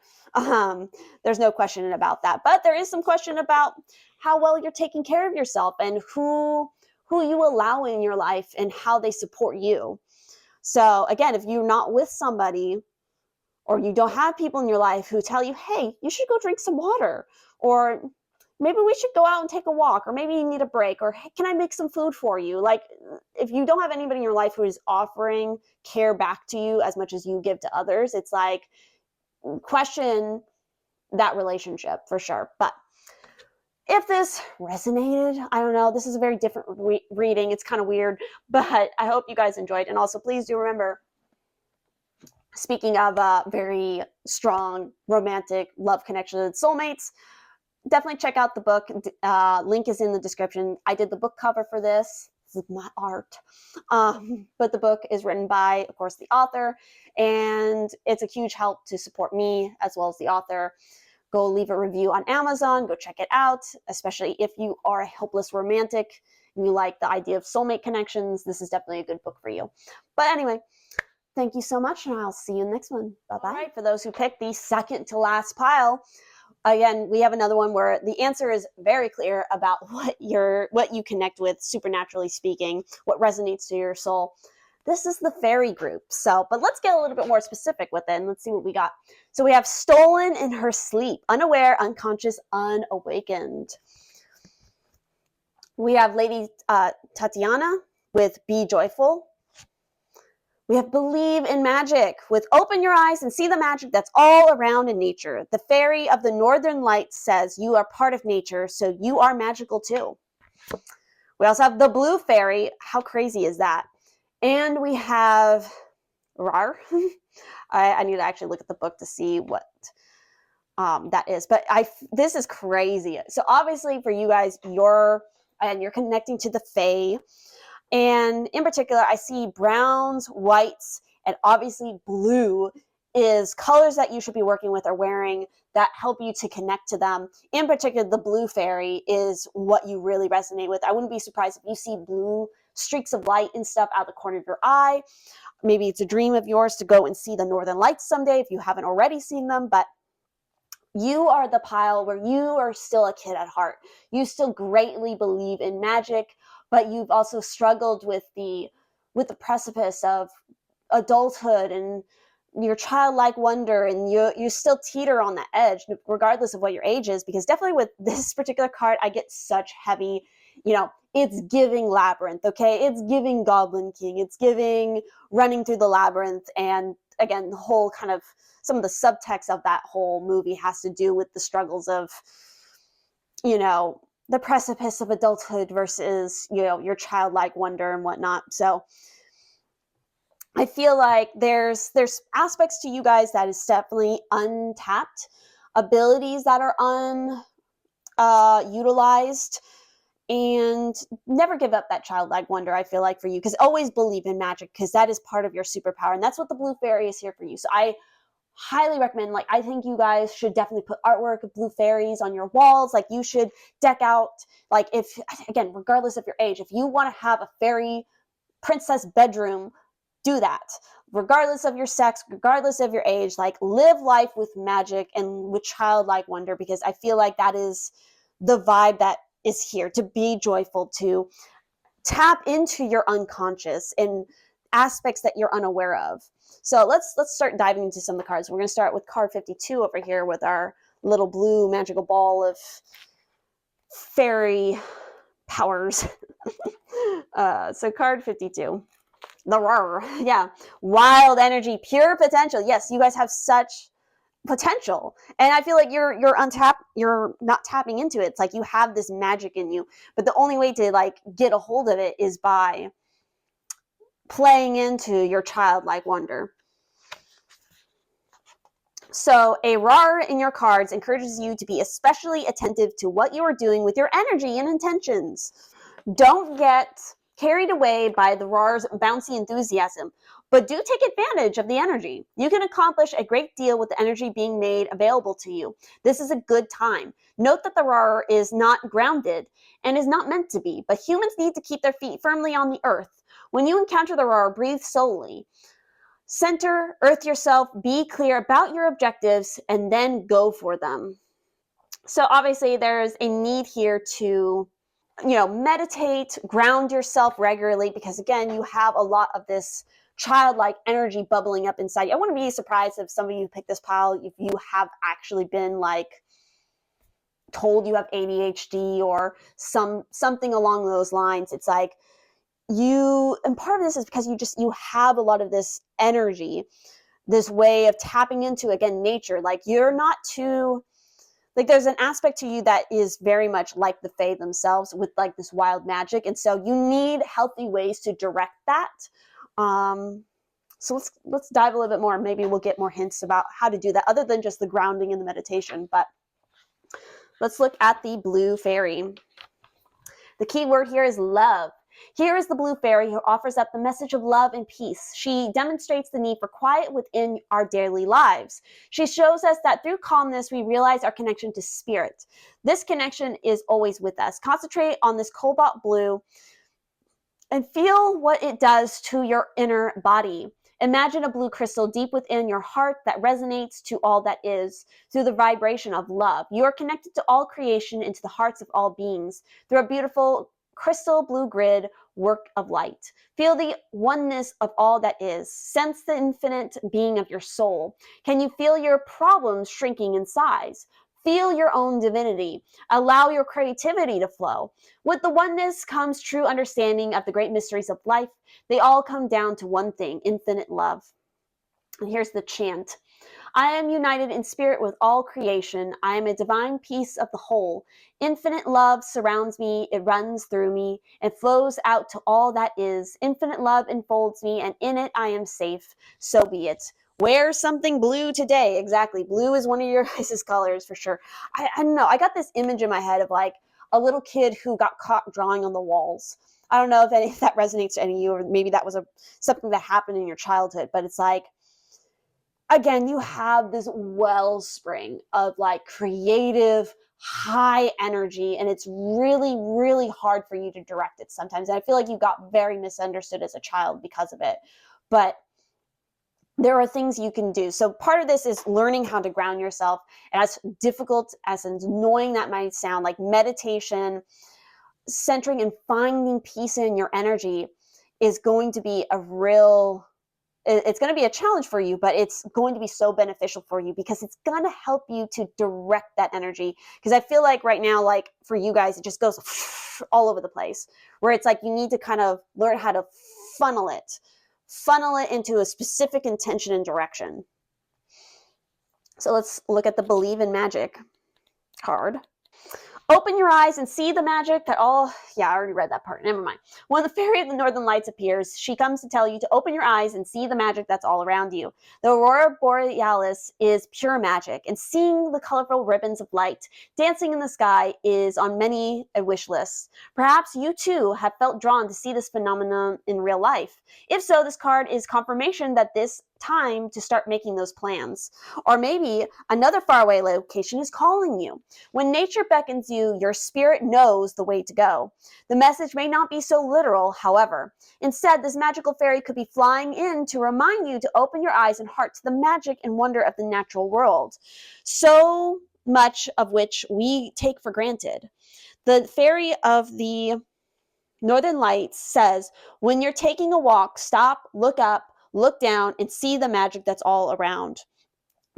There's no question about that. But there is some question about how well you're taking care of yourself and who you allow in your life and how they support you. So again, if you're not with somebody or you don't have people in your life who tell you, hey, you should go drink some water, or maybe we should go out and take a walk, or maybe you need a break, or hey, can I make some food for you? Like, if you don't have anybody in your life who is offering care back to you as much as you give to others, it's like, question that relationship for sure. But if this resonated, I don't know, this is a very different reading. It's kind of weird, but I hope you guys enjoyed. And also, please do remember, speaking of very strong romantic love connection with soulmates, definitely check out the book. Link is in the description. I did the book cover for this. This is my art. But the book is written by, of course, the author, and it's a huge help to support me as well as the author. Go leave a review on Amazon. Go check it out, especially if you are a hopeless romantic and you like the idea of soulmate connections. This is definitely a good book for you. But anyway, thank you so much, and I'll see you in the next one. Bye-bye. All right, for those who picked the second to last pile, again, we have another one where the answer is very clear about what you connect with, supernaturally speaking, what resonates to your soul. This is the fairy group. So, but let's get a little bit more specific with it, and let's see what we got. So we have stolen in her sleep, unaware, unconscious, unawakened. We have Lady Tatiana with Be Joyful. We have Believe in Magic with Open Your Eyes and See the Magic that's all around in nature. The fairy of the Northern Lights says you are part of nature, so you are magical too. We also have the Blue Fairy. How crazy is that? And we have Rar. I need to actually look at the book to see what that is. But this is crazy. So obviously for you guys, you're connecting to the Fae. And in particular, I see browns, whites, and obviously blue is colors that you should be working with or wearing that help you to connect to them. In particular, the blue fairy is what you really resonate with. I wouldn't be surprised if you see blue streaks of light and stuff out the corner of your eye. Maybe it's a dream of yours to go and see the Northern Lights someday if you haven't already seen them, but you are the pile where you are still a kid at heart. You still greatly believe in magic, but you've also struggled with the precipice of adulthood and your childlike wonder, and you still teeter on the edge regardless of what your age is, because definitely with this particular card I get such heavy it's giving Labyrinth, okay? It's giving Goblin King. It's giving running through the labyrinth. And again, the whole kind of, some of the subtext of that whole movie has to do with the struggles of, the precipice of adulthood versus, your childlike wonder and whatnot. So I feel like there's aspects to you guys that is definitely untapped, abilities that are utilized, and never give up that childlike wonder, I feel like, for you, because always believe in magic, because that is part of your superpower, and that's what the blue fairy is here for you. So I highly recommend, I think you guys should definitely put artwork of blue fairies on your walls. You should deck out, if, again, regardless of your age, if you want to have a fairy princess bedroom, do that. Regardless of your sex, regardless of your age, live life with magic and with childlike wonder, because I feel like that is the vibe that is here, to be joyful, to tap into your unconscious and aspects that you're unaware of. So let's start diving into some of the cards. We're going to start with card 52 over here with our little blue magical ball of fairy powers. So card 52. The roar. Yeah. Wild energy, pure potential. Yes, you guys have such potential. And I feel like you're untapped, you're not tapping into it. It's like you have this magic in you, but the only way to get a hold of it is by playing into your childlike wonder. So a RAR in your cards encourages you to be especially attentive to what you are doing with your energy and intentions. Don't get carried away by the RAR's bouncy enthusiasm, but do take advantage of the energy. You can accomplish a great deal with the energy being made available to you. This is a good time. Note that the RAR is not grounded and is not meant to be, but humans need to keep their feet firmly on the earth. When you encounter the RAR, breathe solely. Center, earth yourself, be clear about your objectives, and then go for them. So obviously there's a need here to meditate, ground yourself regularly, because again, you have a lot of this childlike energy bubbling up inside you. I wouldn't be surprised if some of you pick this pile if you have actually been told you have ADHD or something along those lines. It's and part of this is because you have a lot of this energy, this way of tapping into, again, nature. You're not too, there's an aspect to you that is very much like the Fae themselves, with this wild magic. And so you need healthy ways to direct that. So let's dive a little bit more. Maybe we'll get more hints about how to do that, other than just the grounding and the meditation. But let's look at the blue fairy. The key word here is love. Here is the blue fairy who offers up the message of love and peace. She demonstrates the need for quiet within our daily lives. She shows us that through calmness, we realize our connection to spirit. This connection is always with us. Concentrate on this cobalt blue and feel what it does to your inner body. Imagine a blue crystal deep within your heart that resonates to all that is through the vibration of love. You are connected to all creation and to the hearts of all beings through a beautiful crystal blue grid work of light. Feel the oneness of all that is. Sense the infinite being of your soul. Can you feel your problems shrinking in size? Feel your own divinity. Allow your creativity to flow. With the oneness comes true understanding of the great mysteries of life. They all come down to one thing: infinite love. And here's the chant. I am united in spirit with all creation. I am a divine piece of the whole. Infinite love surrounds me. It runs through me. It flows out to all that is. Infinite love enfolds me, and in it I am safe. So be it. Wear something blue today. Exactly. Blue is one of your guys' colors for sure. I don't know. I got this image in my head of a little kid who got caught drawing on the walls. I don't know if that resonates to any of you, or maybe that was something that happened in your childhood, but it's again, you have this wellspring of creative, high energy, and it's really, really hard for you to direct it sometimes. And I feel like you got very misunderstood as a child because of it. But there are things you can do. So part of this is learning how to ground yourself. And as difficult, as annoying that might sound, meditation, centering and finding peace in your energy is going to be it's going to be a challenge for you, but it's going to be so beneficial for you because it's going to help you to direct that energy. Because I feel like right now, like for you guys, it just goes all over the place, where it's like you need to kind of learn how to funnel it into a specific intention and direction. So let's look at the Believe in Magic card. Open your eyes and see the magic that all... Yeah, I already read that part. Never mind. When the fairy of the northern lights appears, she comes to tell you to open your eyes and see the magic that's all around you. The aurora borealis is pure magic, and seeing the colorful ribbons of light dancing in the sky is on many a wish list. Perhaps you too have felt drawn to see this phenomenon in real life. If so, this card is confirmation that this time to start making those plans. Or maybe another faraway location is calling you. When nature beckons you, your spirit knows the way to go. The message may not be so literal, however. Instead, this magical fairy could be flying in to remind you to open your eyes and heart to the magic and wonder of the natural world, so much of which we take for granted. The fairy of the Northern Lights says, when you're taking a walk, stop, look up, look down, and see the magic that's all around.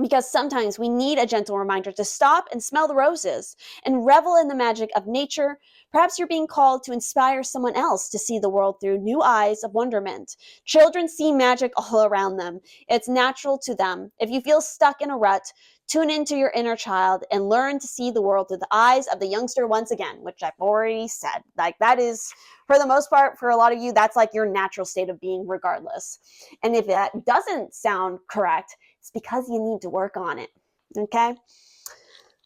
Because sometimes we need a gentle reminder to stop and smell the roses and revel in the magic of nature. Perhaps you're being called to inspire someone else to see the world through new eyes of wonderment. Children see magic all around them. It's natural to them. If you feel stuck in a rut, tune into your inner child and learn to see the world through the eyes of the youngster once again, which I've already said. Like that is, for the most part, for a lot of you, that's like your natural state of being regardless. And if that doesn't sound correct, it's because you need to work on it, okay?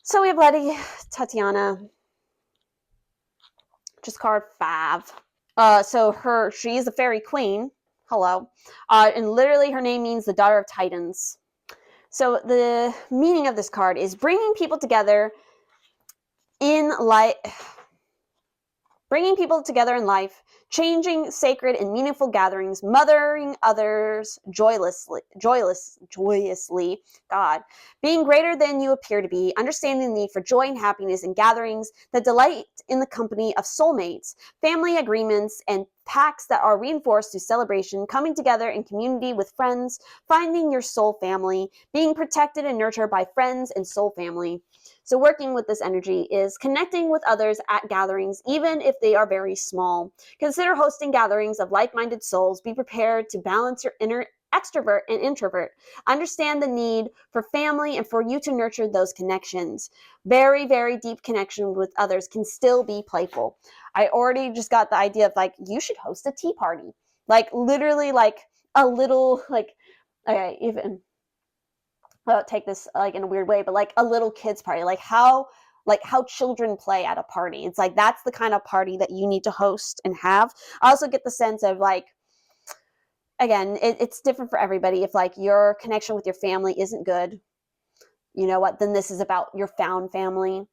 So we have Lady Tatiana, just card 5. She is a fairy queen. Hello. And literally her name means the daughter of Titans. So the meaning of this card is bringing people together in life, changing sacred and meaningful gatherings, mothering others joyously, God, being greater than you appear to be, understanding the need for joy and happiness in gatherings, the delight in the company of soulmates, family agreements, and pacts that are reinforced through celebration, coming together in community with friends, finding your soul family, being protected and nurtured by friends and soul family. So working with this energy is connecting with others at gatherings, even if they are very small. Consider hosting gatherings of like-minded souls. Be prepared to balance your inner extrovert and introvert. Understand the need for family and for you to nurture those connections. Very, very deep connection with others can still be playful. I already just got the idea of like, you should host a tea party. Like literally like a little like, okay, even... I'll take this like in a weird way, but like a little kids party, like how children play at a party. It's like, that's the kind of party that you need to host and have. I also get the sense of like, again, it's different for everybody. If like your connection with your family isn't good, you know what, then this is about your found family.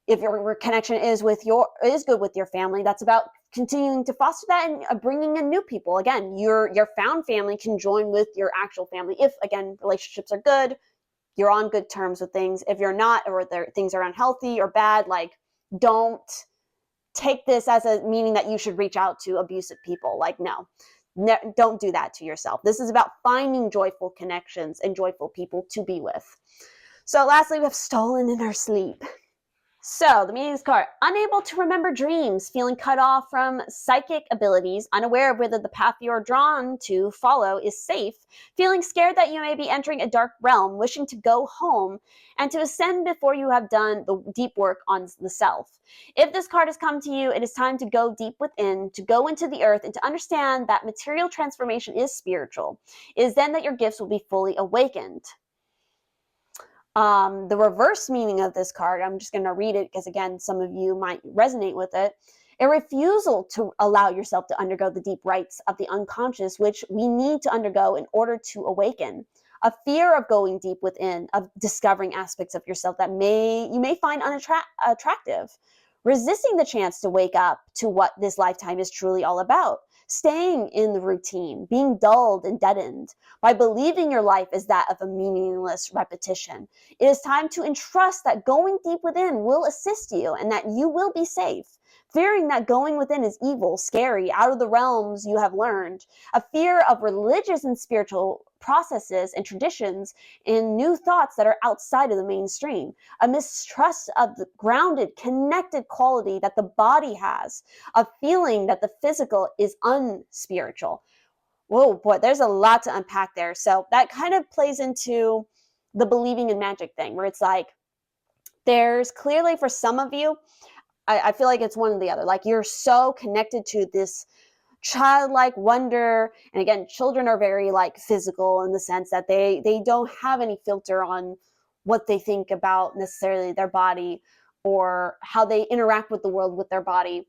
If your connection is good with your family, that's about continuing to foster that and bringing in new people. Again, your found family can join with your actual family. If, again, relationships are good, you're on good terms with things. If you're not, or things are unhealthy or bad, like, don't take this as a meaning that you should reach out to abusive people. Like, no, don't do that to yourself. This is about finding joyful connections and joyful people to be with. So lastly, we have Stolen in Our Sleep. So, the meaning of this card: unable to remember dreams, feeling cut off from psychic abilities, unaware of whether the path you are drawn to follow is safe, feeling scared that you may be entering a dark realm, wishing to go home and to ascend before you have done the deep work on the self. If this card has come to you, it is time to go deep within, to go into the earth, and to understand that material transformation is spiritual. It is then that your gifts will be fully awakened. The reverse meaning of this card, I'm just going to read it because, again, some of you might resonate with it. A refusal to allow yourself to undergo the deep rites of the unconscious, which we need to undergo in order to awaken. A fear of going deep within, of discovering aspects of yourself that you may find unattractive. Resisting the chance to wake up to what this lifetime is truly all about. Staying in the routine, being dulled and deadened by believing your life is that of a meaningless repetition. It is time to entrust that going deep within will assist you and that you will be safe. fearing that going within is evil, scary, out of the realms you have learned, a fear of religious and spiritual processes and traditions, and new thoughts that are outside of the mainstream, a mistrust of the grounded, connected quality that the body has, a feeling that the physical is unspiritual. Whoa, boy, there's a lot to unpack there. So that kind of plays into the believing in magic thing, where it's like, there's clearly, for some of you, I feel like it's one or the other. Like, you're so connected to this childlike wonder. And again, children are very like physical in the sense that they don't have any filter on what they think about necessarily their body or how they interact with the world with their body.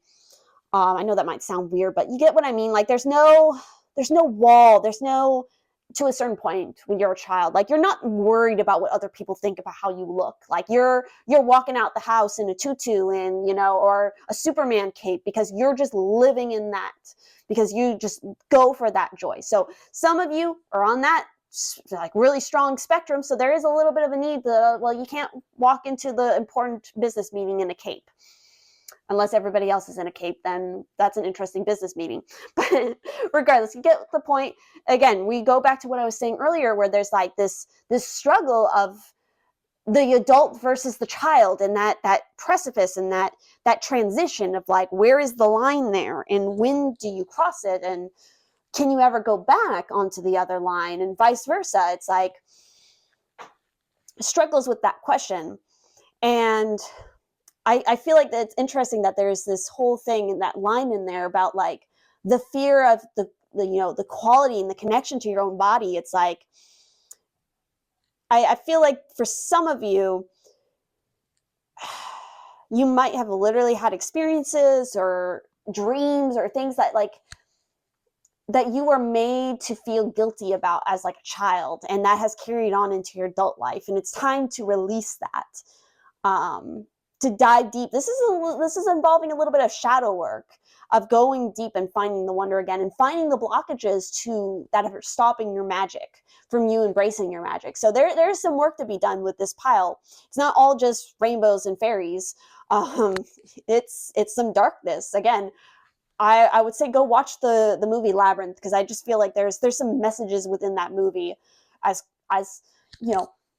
I know that might sound weird, but you get what I mean. Like, there's no wall. There's no, to a certain point when you're a child, like, you're not worried about what other people think about how you look. Like, you're walking out the house in a tutu and, or a Superman cape, because you're just living in that, because you just go for that joy. So some of you are on that like really strong spectrum. So there is a little bit of a need to, well, you can't walk into the important business meeting in a cape. Unless everybody else is in a cape, then that's an interesting business meeting. But regardless, you get the point. Again, we go back to what I was saying earlier, where there's like this struggle of the adult versus the child, and that precipice and that transition of like, where is the line there, and when do you cross it, and can you ever go back onto the other line, and vice versa. It's like struggles with that question. And I feel like that it's interesting that there's this whole thing in that line in there about like the fear of the the quality and the connection to your own body. It's like, I feel like for some of you, you might have literally had experiences or dreams or things that like that you were made to feel guilty about as like a child, and that has carried on into your adult life, and it's time to release that. To dive deep. This is involving a little bit of shadow work, of going deep and finding the wonder again, and finding the blockages that are stopping your magic from you embracing your magic. So there's some work to be done with this pile. It's not all just rainbows and fairies. It's some darkness. Again, I would say go watch the movie Labyrinth, because I just feel like there's some messages within that movie, as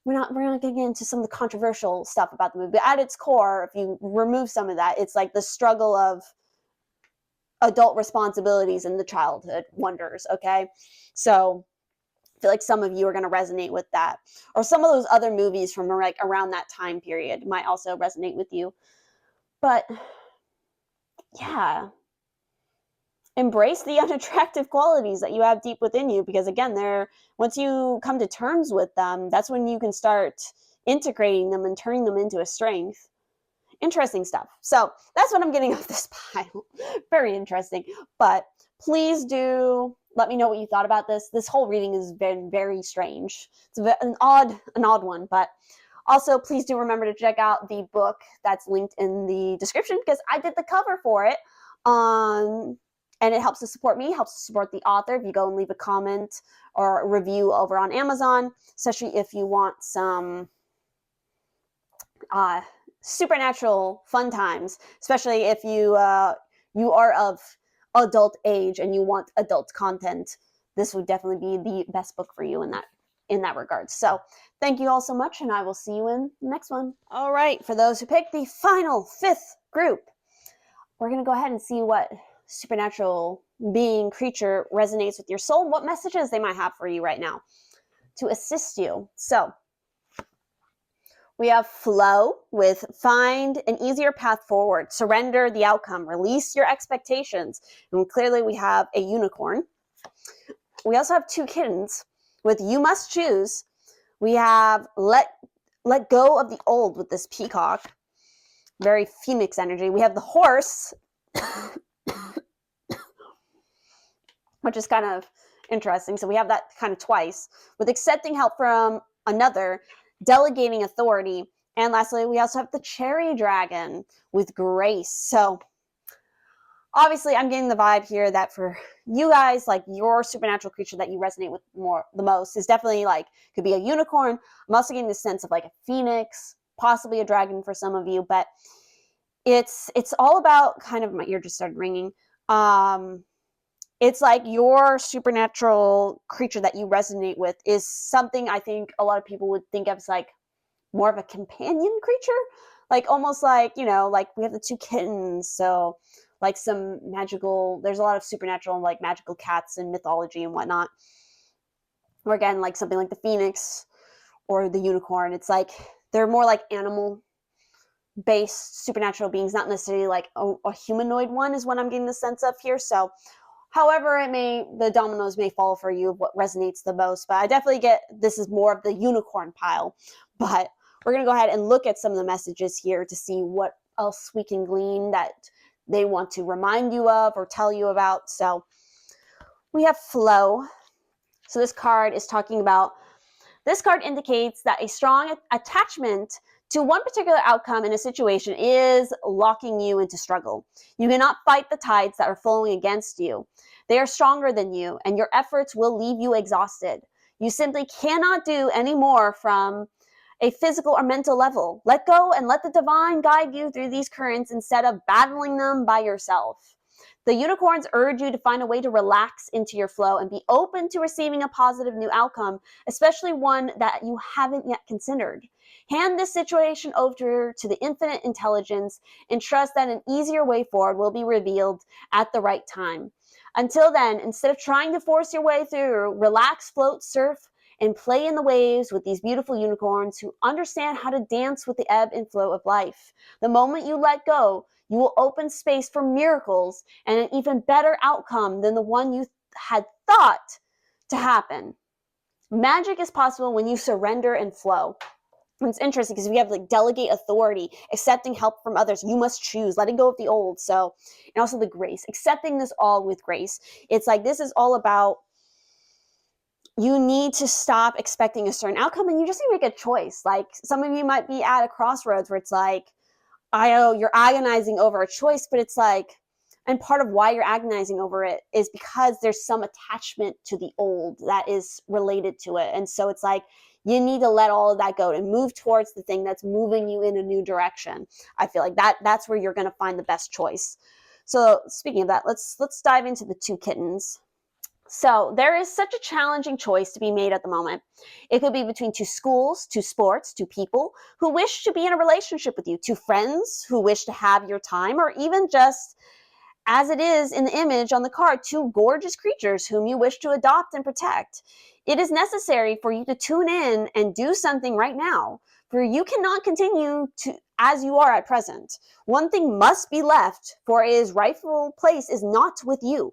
we're not going to get into some of the controversial stuff about the movie, but at its core, if you remove some of that, it's like the struggle of adult responsibilities and the childhood wonders. Okay, so I feel like some of you are going to resonate with that, or some of those other movies from like around that time period might also resonate with you. But yeah, embrace the unattractive qualities that you have deep within you, because again, once you come to terms with them, that's when you can start integrating them and turning them into a strength. Interesting stuff. So that's what I'm getting off this pile. Very interesting. But please do let me know what you thought about this. This whole reading has been very strange. It's an odd one, but also please do remember to check out the book that's linked in the description, because I did the cover for it. And it helps to support me, helps to support the author if you go and leave a comment or a review over on Amazon, especially if you want some supernatural fun times, especially if you are of adult age and you want adult content. This would definitely be the best book for you in that regard. So thank you all so much, and I will see you in the next one. All right, for those who picked the final 5th group, we're going to go ahead and see what supernatural being, creature resonates with your soul, what messages they might have for you right now to assist you. So we have Flow with find an easier path forward, surrender the outcome, release your expectations. And clearly we have a unicorn. We also have 2 kittens with you must choose. We have let go of the old with this peacock, very phoenix energy. We have the horse, which is kind of interesting. So we have that kind of twice, with accepting help from another, delegating authority, and lastly, we also have the cherry dragon with grace. So obviously I'm getting the vibe here that for you guys, like your supernatural creature that you resonate with the most is definitely like, could be a unicorn. I'm also getting the sense of like a phoenix, possibly a dragon for some of you, but it's all about kind of, my ear just started ringing. It's like your supernatural creature that you resonate with is something I think a lot of people would think of as like more of a companion creature, like almost like, like we have the two kittens. So like some magical, there's a lot of supernatural and like magical cats in mythology and whatnot. Or again, like something like the phoenix or the unicorn. It's like they're more like animal based supernatural beings, not necessarily like a humanoid one is what I'm getting the sense of here. So however the dominoes may fall for you of what resonates the most, but I definitely get this is more of the unicorn pile. But we're going to go ahead and look at some of the messages here to see what else we can glean that they want to remind you of or tell you about. So we have flow. So this card is talking about, this card indicates that a strong attachment to one particular outcome in a situation is locking you into struggle. You cannot fight the tides that are flowing against you. They are stronger than you, and your efforts will leave you exhausted. You simply cannot do any more from a physical or mental level. Let go and let the divine guide you through these currents instead of battling them by yourself. The unicorns urge you to find a way to relax into your flow and be open to receiving a positive new outcome, especially one that you haven't yet considered. Hand this situation over to the infinite intelligence and trust that an easier way forward will be revealed at the right time. Until then, instead of trying to force your way through, relax, float, surf, and play in the waves with these beautiful unicorns who understand how to dance with the ebb and flow of life. The moment you let go, you will open space for miracles and an even better outcome than the one you had thought to happen. Magic is possible when you surrender and flow. And it's interesting because we have like delegate authority, accepting help from others. You must choose, letting go of the old. So, and also the grace, accepting this all with grace. It's like this is all about, you need to stop expecting a certain outcome and you just need to make a choice. Like some of you might be at a crossroads where it's like, I know you're agonizing over a choice, but it's like, and part of why you're agonizing over it is because there's some attachment to the old that is related to it. And so it's like, you need to let all of that go and move towards the thing that's moving you in a new direction. I feel like that's where you're going to find the best choice. So speaking of that, let's dive into the two kittens. So there is such a challenging choice to be made at the moment. It could be between two schools, two sports, two people who wish to be in a relationship with you, two friends who wish to have your time, or even just, as it is in the image on the card, two gorgeous creatures whom you wish to adopt and protect. It is necessary for you to tune in and do something right now, for you cannot continue to as you are at present. One thing must be left, for its rightful place is not with you.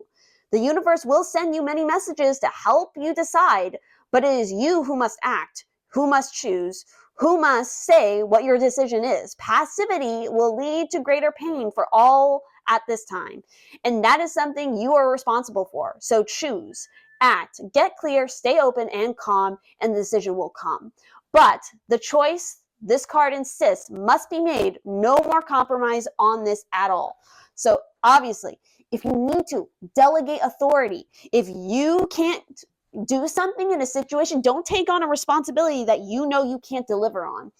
The universe will send you many messages to help you decide, but it is you who must act, who must choose, who must say what your decision is. Passivity will lead to greater pain for all at this time, and that is something you are responsible for. So choose, act, get clear, stay open and calm, and the decision will come. But the choice, this card insists, must be made. No more compromise on this at all. So obviously, if you need to delegate authority, if you can't do something in a situation, don't take on a responsibility that you know you can't deliver on.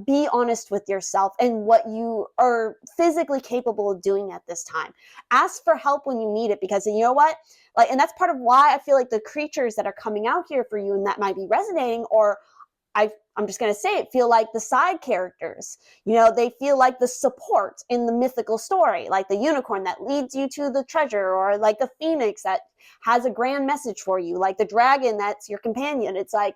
Be honest with yourself and what you are physically capable of doing at this time. Ask for help when you need it, because you know what? Like, and that's part of why I feel like the creatures that are coming out here for you and that might be resonating, or I'm just going to say it, feel like the side characters. They feel like the support in the mythical story, like the unicorn that leads you to the treasure, or like the phoenix that has a grand message for you, like the dragon that's your companion. It's like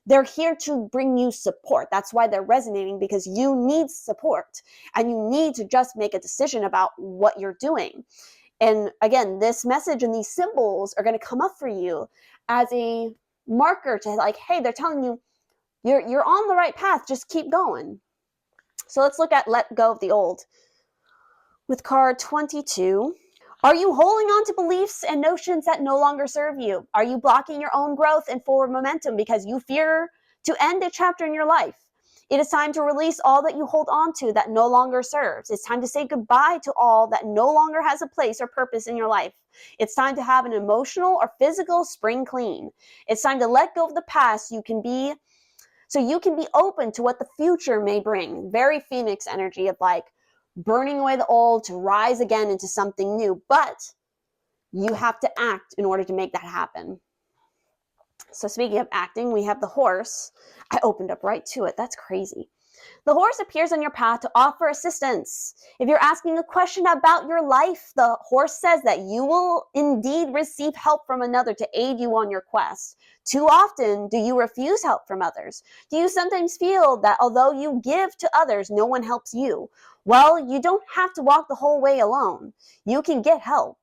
they're here to bring you support. That's why they're resonating, because you need support and you need to just make a decision about what you're doing. And again, this message and these symbols are going to come up for you as a marker to like, hey, they're telling you, you're on the right path. Just keep going. So let's look at let go of the old. With card 22, are you holding on to beliefs and notions that no longer serve you? Are you blocking your own growth and forward momentum because you fear to end a chapter in your life? It is time to release all that you hold on to that no longer serves. It's time to say goodbye to all that no longer has a place or purpose in your life. It's time to have an emotional or physical spring clean. It's time to let go of the past so you can be open to what the future may bring. Very Phoenix energy of like, burning away the old to rise again into something new. But you have to act in order to make that happen. So speaking of acting, we have the horse. I opened up right to it. That's crazy. The horse appears on your path to offer assistance. If you're asking a question about your life, the horse says that you will indeed receive help from another to aid you on your quest. Too often, do you refuse help from others? Do you sometimes feel that although you give to others, no one helps you? Well, you don't have to walk the whole way alone. You can get help.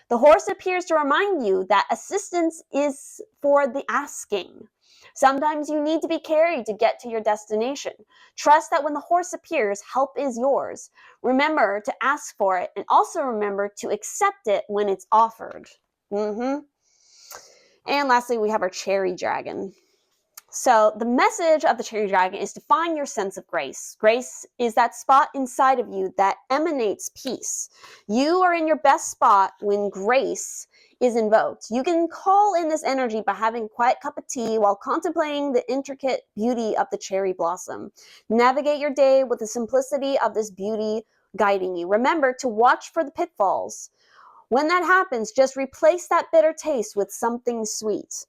The horse appears to remind you that assistance is for the asking. Sometimes you need to be carried to get to your destination. Trust that when the horse appears, help is yours. Remember to ask for it, and also remember to accept it when it's offered. And lastly, we have our cherry dragon. So the message of the cherry dragon is to find your sense of grace. Grace is that spot inside of you that emanates peace. You are in your best spot when grace is invoked. You can call in this energy by having a quiet cup of tea while contemplating the intricate beauty of the cherry blossom. Navigate your day with the simplicity of this beauty guiding you. Remember to watch for the pitfalls. When that happens, just replace that bitter taste with something sweet.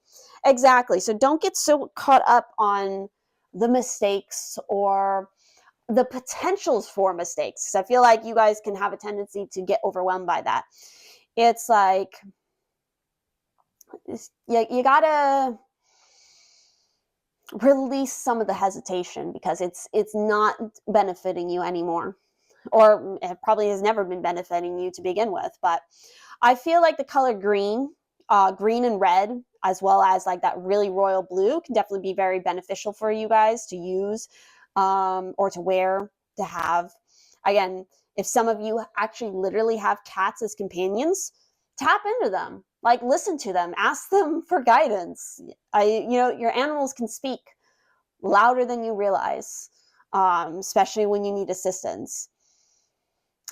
Exactly. So don't get so caught up on the mistakes or the potentials for mistakes. I feel like you guys can have a tendency to get overwhelmed by that. It's like, you gotta release some of the hesitation because it's not benefiting you anymore, or it probably has never been benefiting you to begin with. But I feel like the color green and red, as well as like that really royal blue, can definitely be very beneficial for you guys to use or to wear, to have. Again, if some of you actually literally have cats as companions, tap into them. Like, listen to them, ask them for guidance. Your animals can speak louder than you realize, especially when you need assistance.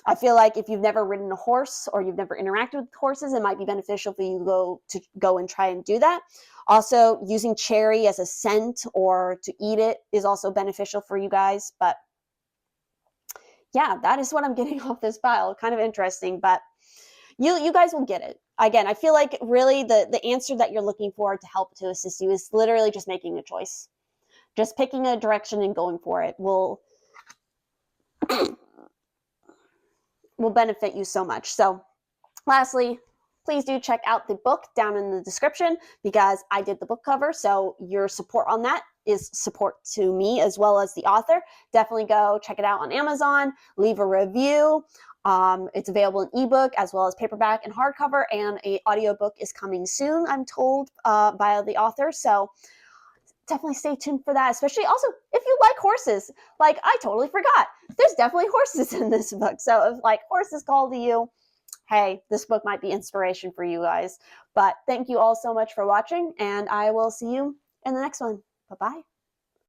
I feel like if you've never ridden a horse or you've never interacted with horses, it might be beneficial for you to go and try and do that. Also, using cherry as a scent or to eat it is also beneficial for you guys. But yeah, that is what I'm getting off this file. Kind of interesting, but you guys will get it. Again, I feel like really the answer that you're looking for to help to assist you is literally just making a choice. Just picking a direction and going for it will benefit you so much. So lastly, please do check out the book down in the description because I did the book cover. So your support on that is support to me as well as the author. Definitely go check it out on Amazon, leave a review. It's available in ebook as well as paperback and hardcover, and an audiobook is coming soon, I'm told, by the author. So definitely stay tuned for that, especially also if you like horses. Like, I totally forgot. There's definitely horses in this book. So if like horses call to you, hey, this book might be inspiration for you guys. But thank you all so much for watching, and I will see you in the next one. Bye-bye.